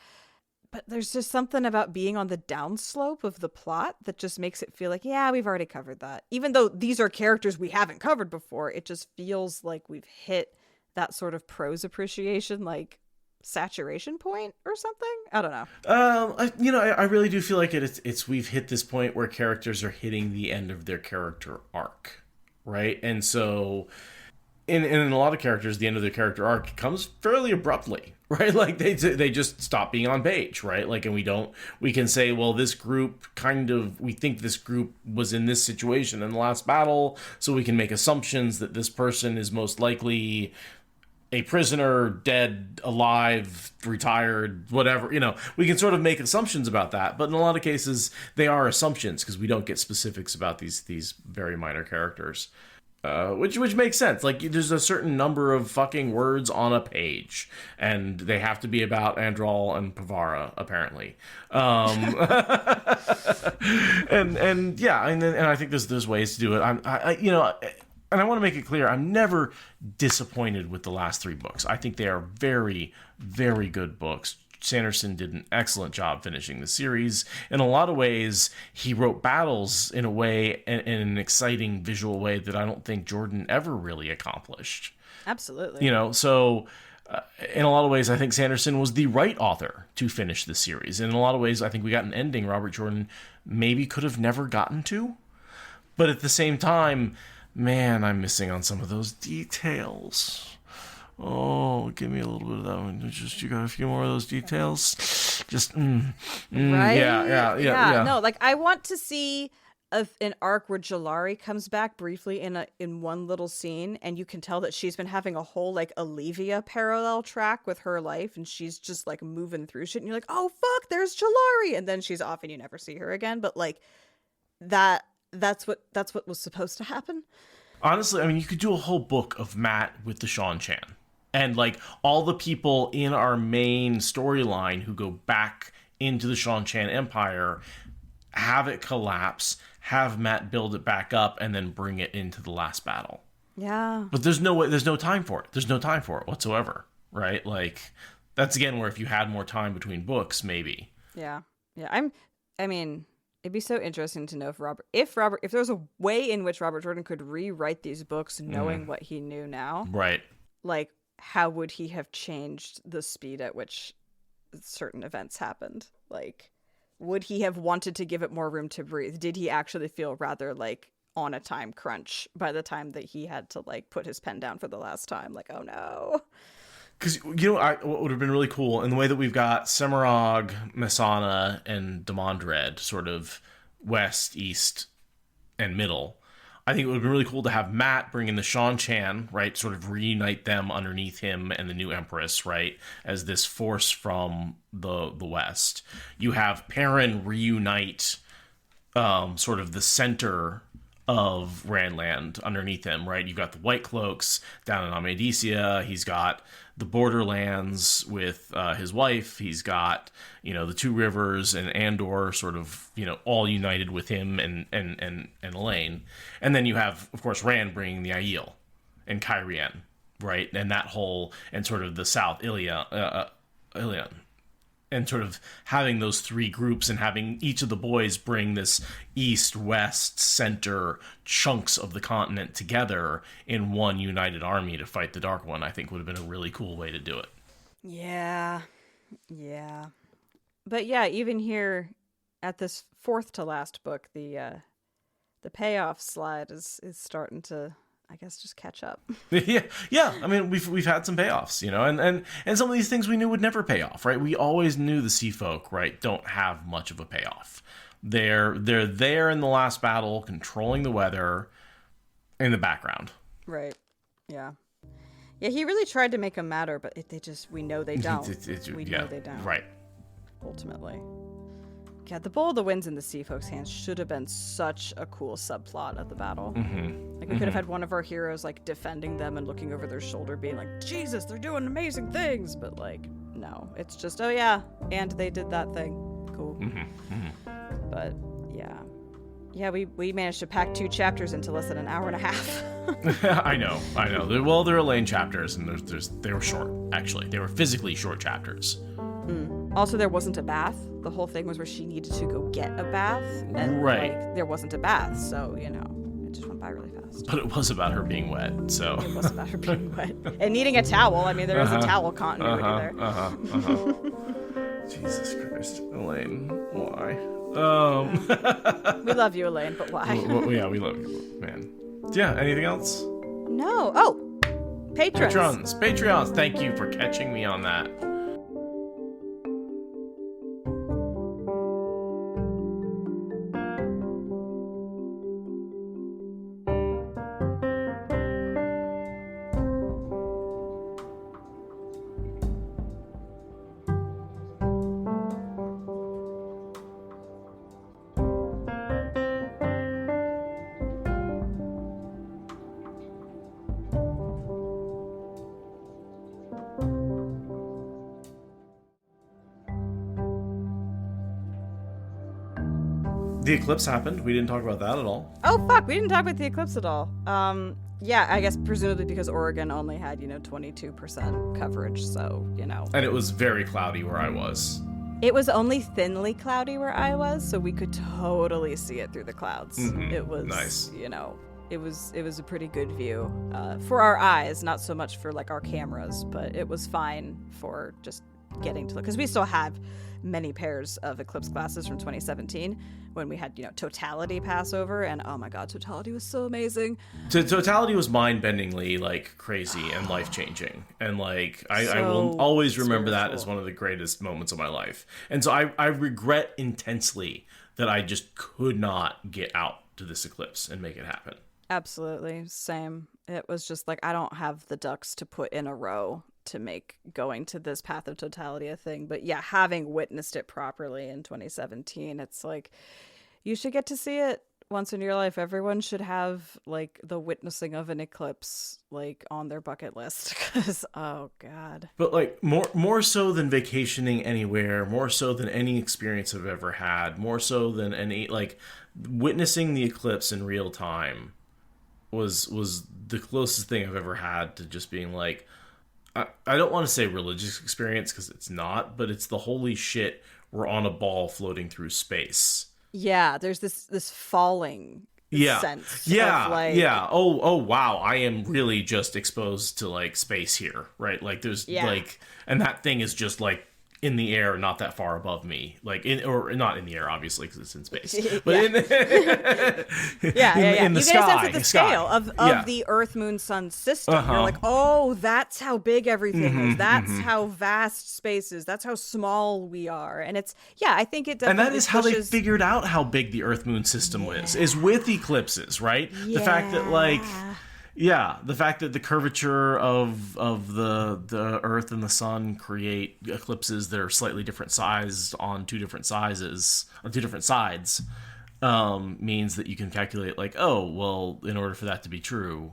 But there's just something about being on the downslope of the plot that just makes it feel like, yeah, we've already covered that. Even though these are characters we haven't covered before, it just feels like we've hit that sort of prose appreciation, like saturation point or something. I don't know. I really do feel like it's we've hit this point where characters are hitting the end of their character arc, right? And so in a lot of characters, the end of their character arc comes fairly abruptly, right? Like they just stop being on page, right? Like, and we can say, well, this group we think this group was in this situation in the last battle, so we can make assumptions that this person is most likely a prisoner, dead, alive, retired, whatever. We can sort of make assumptions about that, but in a lot of cases, they are assumptions because we don't get specifics about these very minor characters. Which makes sense. Like, there's a certain number of fucking words on a page, and they have to be about Andral and Pavara, apparently. And I think there's ways to do it. And I want to make it clear, I'm never disappointed with the last 3 books. I think they are very, very good books. Sanderson did an excellent job finishing the series. In a lot of ways, he wrote battles in an exciting visual way that I don't think Jordan ever really accomplished. Absolutely. So in a lot of ways, I think Sanderson was the right author to finish the series. And in a lot of ways, I think we got an ending Robert Jordan maybe could have never gotten to. But at the same time, man, I'm missing on some of those details. Oh, give me a little bit of that one. You got a few more of those details? Just, right? Yeah. No, like, I want to see an arc where Jalari comes back briefly in one little scene, and you can tell that she's been having a whole, like, Olivia parallel track with her life, and she's just, like, moving through shit, and you're like, oh, fuck, there's Jalari! And then she's off, and you never see her again. But, like, that's what was supposed to happen. Honestly, I mean, you could do a whole book of Matt with the Sean Chan. And, like, all the people in our main storyline who go back into the Sean Chan Empire, have it collapse, have Matt build it back up, and then bring it into the last battle. Yeah. But there's no time for it. There's no time for it whatsoever, right? Like, that's, again, where if you had more time between books, maybe. Yeah. I mean, it'd be so interesting to know if there's a way in which Robert Jordan could rewrite these books knowing what he knew now. Right. Like, how would he have changed the speed at which certain events happened? Like, would he have wanted to give it more room to breathe? Did he actually feel rather, like, on a time crunch by the time that he had to, like, put his pen down for the last time? Like, oh no. Because, what would have been really cool, in the way that we've got Semirog, Messana, and Damondred sort of west, east, and middle, I think it would have been really cool to have Matt bring in the Sean Chan, right? Sort of reunite them underneath him and the new Empress, right? As this force from the West. You have Perrin reunite sort of the center of Randland underneath him, right? You've got the White Cloaks down in Amedecia. He's got the Borderlands with his wife. He's got, the Two Rivers and Andor sort of, all united with him and Elaine. And then you have, of course, Rand bringing the Aiel and Kyrian, right? And that whole, and sort of the South Ilion. And sort of having those 3 groups and having each of the boys bring this east, west, center chunks of the continent together in one united army to fight the Dark One, I think would have been a really cool way to do it. Yeah. But yeah, even here at this 4th to last book, the payoff slide is starting to, I guess, just catch up. Yeah. I mean, we've had some payoffs, and some of these things we knew would never pay off, right? We always knew the Sea Folk, right, don't have much of a payoff. They're there in the last battle, controlling the weather, in the background. Right. Yeah. Yeah, he really tried to make them matter, but we know they don't. We know they don't. Right. Ultimately. Yeah, the Bowl of the Winds in the Sea Folks' hands should have been such a cool subplot of the battle. Mm-hmm. Like, we could have had one of our heroes, like, defending them and looking over their shoulder, being like, Jesus, they're doing amazing things! But, like, no. It's just, oh yeah, and they did that thing. Cool. But, yeah. Yeah, we managed to pack 2 chapters into less than an hour and a half. I know. Well, they're Elaine chapters, and they were short, actually. They were physically short chapters. Also, there wasn't a bath. The whole thing was where she needed to go get a bath. And, right. like, there wasn't a bath, so, it just went by really fast. But it was about her being wet, so. It was about her being wet. And needing a towel. I mean, there is a towel continuity there. Jesus Christ. Elaine, why? We love you, Elaine, but why? Yeah, we love you, man. Yeah, anything else? No. Oh, patrons. Patreons. Thank you for catching me on that. The eclipse happened. We didn't talk about that at all. Oh, fuck. We didn't talk about the eclipse at all. Yeah, I guess presumably because Oregon only had, 22% coverage, so, And it was very cloudy where I was. It was only thinly cloudy where I was, so we could totally see it through the clouds. Mm-hmm. It was, nice. It was a pretty good view for our eyes, not so much for, like, our cameras, but it was fine for just getting to look. Because we still have many pairs of eclipse glasses from 2017 when we had, Totality pass over, and oh my god, Totality was so amazing. Totality was mind-bendingly, like, crazy and life-changing. And, like, I will always remember that as one of the greatest moments of my life. And so I regret intensely that I just could not get out to this eclipse and make it happen. Absolutely. Same. It was just like, I don't have the ducks to put in a row to make going to this path of totality a thing. But yeah, having witnessed it properly in 2017, it's like, you should get to see it once in your life. Everyone should have, like, the witnessing of an eclipse, like, on their bucket list. Because, oh god. But, like, more so than vacationing anywhere, more so than any experience I've ever had, more so than any, like, witnessing the eclipse in real time was the closest thing I've ever had to just being like, I don't want to say religious experience because it's not, but it's the holy shit, we're on a ball floating through space. Yeah, there's this falling sense. Yeah, of, like, yeah. Oh, wow. I am really just exposed to, like, space here, right? Like, there's, like, and that thing is just, like, in the air, not that far above me, like or not in the air, obviously, because it's in space, but in the in the you sky, get a sense of the scale of the Earth, Moon, Sun system. You're like, oh, that's how big everything is. That's how vast space is. That's how small we are. And it's I think it definitely. And that is how they figured out how big the Earth, Moon system is with eclipses, right? Yeah. The fact that, like. Yeah, the fact that the curvature of the Earth and the Sun create eclipses that are slightly different sized on two different sides means that you can calculate, like, oh, well, in order for that to be do,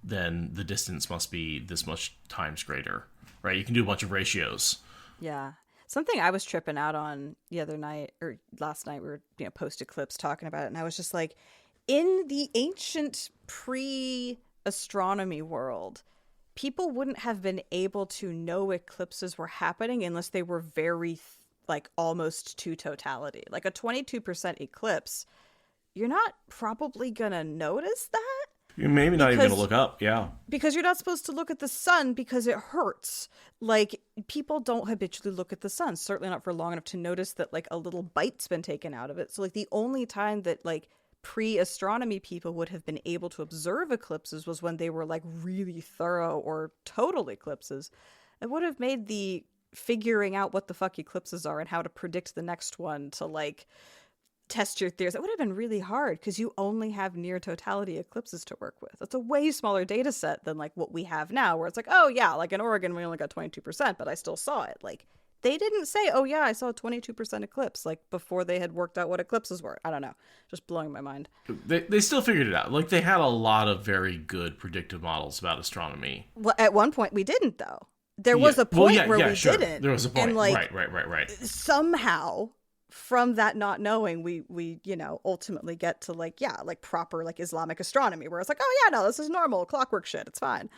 then the distance must be this much times greater, right? You can do a bunch of ratios. Yeah. Something I was tripping out on the other night, or last night, we were post-eclipse talking about it, and I was just like, in the ancient pre-astronomy world, people wouldn't have been able to know eclipses were happening unless they were very like almost to totality. Like a 22% eclipse, you're not probably gonna notice that. You're maybe not even gonna look up, because you're not supposed to look at the sun because it hurts. Like, people don't habitually look at the sun, certainly not for long enough to notice that, like, a little bite's been taken out of it. So, like, the only time that, like, pre-astronomy people would have been able to observe eclipses was when they were, like, really thorough or total eclipses. It would have made the figuring out what the fuck eclipses are and how to predict the next one to, like, test your theories. That would have been really hard because you only have near totality eclipses to work with. That's a way smaller data set than like what we have now, where it's like, oh yeah, like in Oregon we only got 22%, but I still saw it. Like they didn't say, oh yeah, I saw a 22% eclipse, like before they had worked out what eclipses were. I don't know, just blowing my mind. They still figured it out. Like they had a lot of very good predictive models about astronomy. Well, at one point we didn't though. There was a point where we didn't. There was a point. And like, right. Somehow from that not knowing, we ultimately get to like proper like Islamic astronomy, where it's like, oh yeah, no, this is normal clockwork shit, it's fine.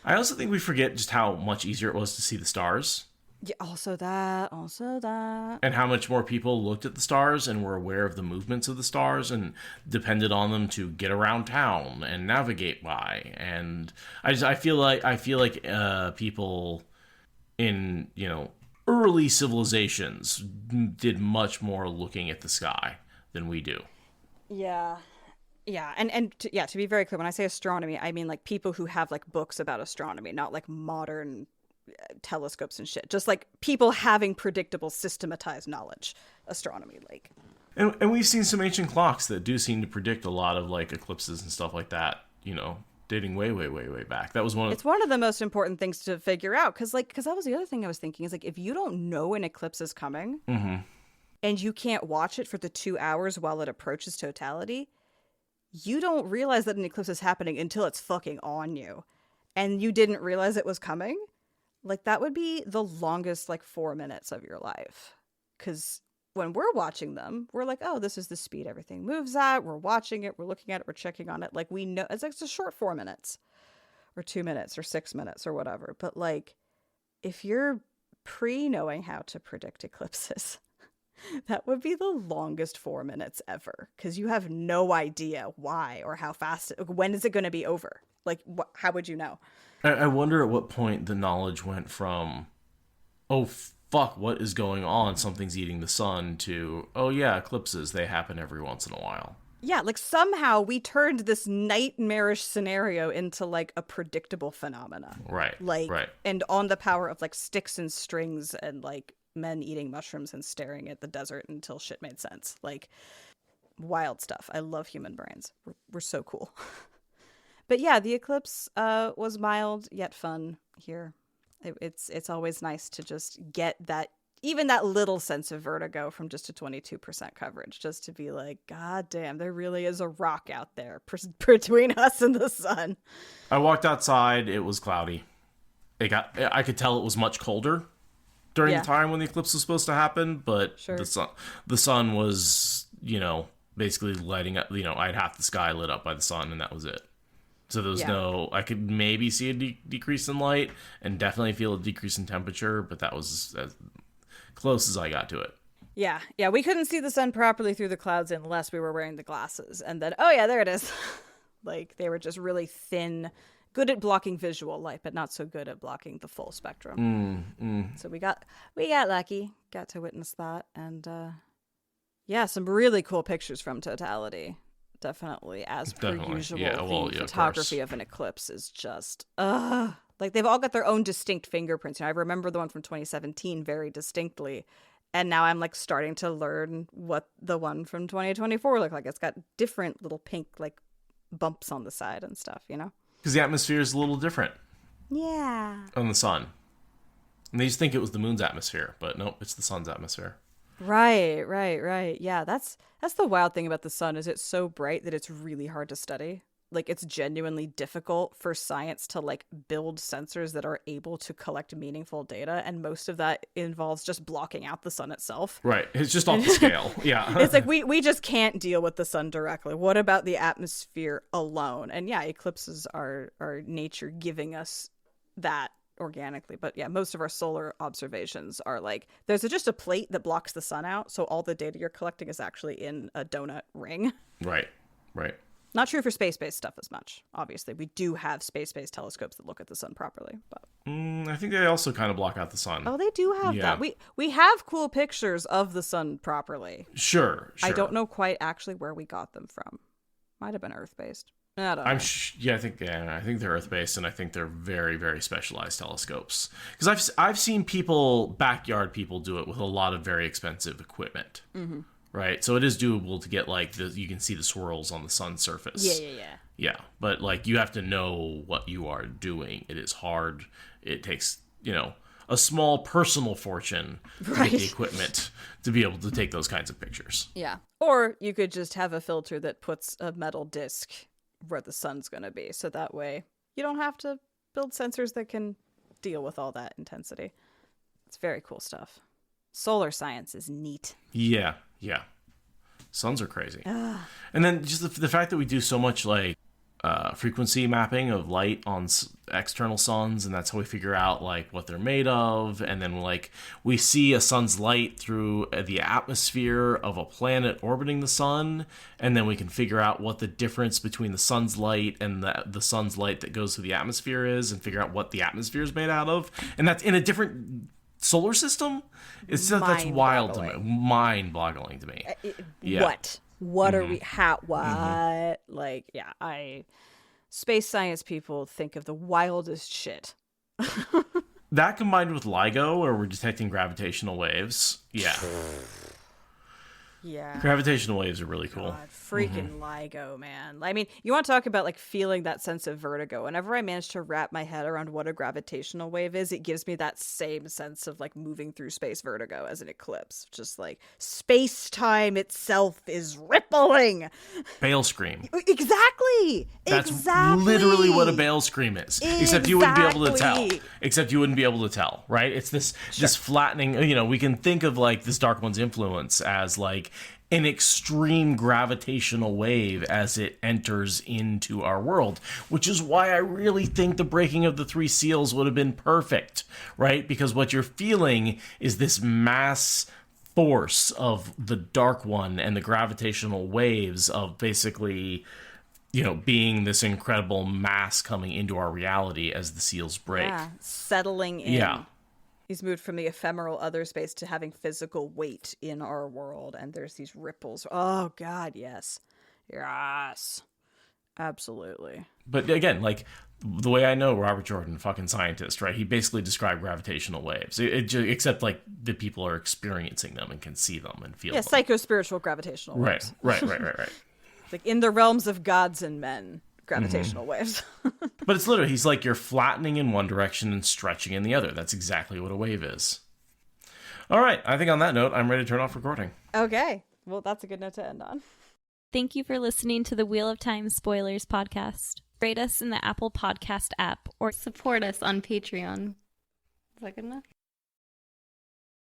I also think we forget just how much easier it was to see the stars. Yeah, also that. And how much more people looked at the stars and were aware of the movements of the stars and depended on them to get around town and navigate by. And I feel like people in, early civilizations did much more looking at the sky than we do. Yeah. Yeah. And to be very clear, when I say astronomy, I mean like people who have like books about astronomy, not like modern telescopes and shit. Just like people having predictable, systematized knowledge. Astronomy, like. And we've seen some ancient clocks that do seem to predict a lot of like eclipses and stuff like that, dating way, way, way, way back. That was It's one of the most important things to figure out, because that was the other thing I was thinking, is like, if you don't know an eclipse is coming, and you can't watch it for the 2 hours while it approaches totality, you don't realize that an eclipse is happening until it's fucking on you, and you didn't realize it was coming. Like, that would be the longest, 4 minutes of your life. Because when we're watching them, we're like, oh, this is the speed everything moves at. We're watching it. We're looking at it. We're checking on it. Like, we know it's like a short 4 minutes or 2 minutes or 6 minutes or whatever. But, if you're pre-knowing how to predict eclipses, that would be the longest 4 minutes ever. Because you have no idea why or how fast, when is it going to be over? How would you know? I wonder at what point the knowledge went from, oh, fuck, what is going on? Something's eating the sun, to, oh, yeah, eclipses, they happen every once in a while. Yeah, somehow we turned this nightmarish scenario into, a predictable phenomena. Right, right. And on the power of, sticks and strings and, men eating mushrooms and staring at the desert until shit made sense. Wild stuff. I love human brains. We're so cool. But yeah, the eclipse was mild yet fun here. It's always nice to just get even that little sense of vertigo from just a 22% coverage, just to be like, God damn, there really is a rock out there between us and the sun. I walked outside, it was cloudy. I could tell it was much colder during the time when the eclipse was supposed to happen, but sure. the sun was, basically lighting up, I had half the sky lit up by the sun, and that was it. So there was I could maybe see a decrease in light and definitely feel a decrease in temperature, but that was as close as I got to it. Yeah, we couldn't see the sun properly through the clouds unless we were wearing the glasses. And then, oh yeah, there it is. They were just really thin, good at blocking visual light, but not so good at blocking the full spectrum. So we got lucky, got to witness that. And some really cool pictures from totality. Definitely, as per usual, the photography of an eclipse is just, they've all got their own distinct fingerprints. I remember the one from 2017 very distinctly, and now I'm starting to learn what the one from 2024 looked like. It's got different little pink bumps on the side and stuff, Because the atmosphere is a little different. Yeah. On the sun. And they just think it was the moon's atmosphere, but nope, it's the sun's atmosphere. Right. Yeah, that's the wild thing about the sun, is it's so bright that it's really hard to study. It's genuinely difficult for science to build sensors that are able to collect meaningful data, and most of that involves just blocking out the sun itself. Right. It's just off the scale. Yeah. It's we just can't deal with the sun directly. What about the atmosphere alone? And yeah, eclipses are nature giving us that organically. But yeah, most of our solar observations are there's just a plate that blocks the sun out, so all the data you're collecting is actually in a donut ring. Right. Not true for space-based stuff as much. Obviously, we do have space-based telescopes that look at the sun properly. But I think they also kind of block out the sun. Oh, they do have that. We have cool pictures of the sun properly. Sure. I don't know quite actually where we got them from. Might have been Earth-based. I don't know. I think they're Earth-based, and I think they're very, very specialized telescopes. Because I've seen backyard people do it with a lot of very expensive equipment. right? So it is doable to get like you can see the swirls on the sun's surface. Yeah, but like you have to know what you are doing. It is hard. It takes, a small personal fortune to get the equipment to be able to take those kinds of pictures. Yeah. Or you could just have a filter that puts a metal disc where the sun's going to be. So that way you don't have to build sensors that can deal with all that intensity. It's very cool stuff. Solar science is neat. Yeah. Suns are crazy. And then just the fact that we do so much like frequency mapping of light on external suns, and that's how we figure out like what they're made of. And then like we see a sun's light through the atmosphere of a planet orbiting the sun, and then we can figure out what the difference between the sun's light and the sun's light that goes through the atmosphere is, and figure out what the atmosphere is made out of. And that's in a different solar system. It's just, that's wild to me, mind-boggling to me. What are we, how, what? Like, yeah, space science people think of the wildest shit. That combined with LIGO, where we're detecting gravitational waves. Yeah. Yeah. Gravitational waves are really cool. God, freaking LIGO, man. I mean, you want to talk about like feeling that sense of vertigo. Whenever I manage to wrap my head around what a gravitational wave is, it gives me that same sense of like moving through space vertigo as an eclipse. Just like space-time itself is rippling. Bale scream. Exactly. That's literally what a bale scream is. Except you wouldn't be able to tell. Right? It's this flattening, we can think of like this Dark One's influence as like an extreme gravitational wave as it enters into our world, which is why I really think the breaking of the three seals would have been perfect, right? Because what you're feeling is this mass force of the Dark One and the gravitational waves of basically, being this incredible mass coming into our reality as the seals break. Yeah, settling in. Yeah. He's moved from the ephemeral other space to having physical weight in our world, and there's these ripples. Oh, God, yes. Yes. Absolutely. But again, like, the way I know Robert Jordan, fucking scientist, right? He basically described gravitational waves, except, like, the people are experiencing them and can see them and feel them. Psycho-spiritual gravitational waves. Right. Like, in the realms of gods and men. Gravitational waves. But it's literally, he's like, you're flattening in one direction and stretching in the other. That's exactly what a wave is. All right. I think on that note, I'm ready to turn off recording. Okay. Well, that's a good note to end on. Thank you for listening to the Wheel of Time Spoilers podcast. Rate us in the Apple Podcast app or support us on Patreon. Is that good enough?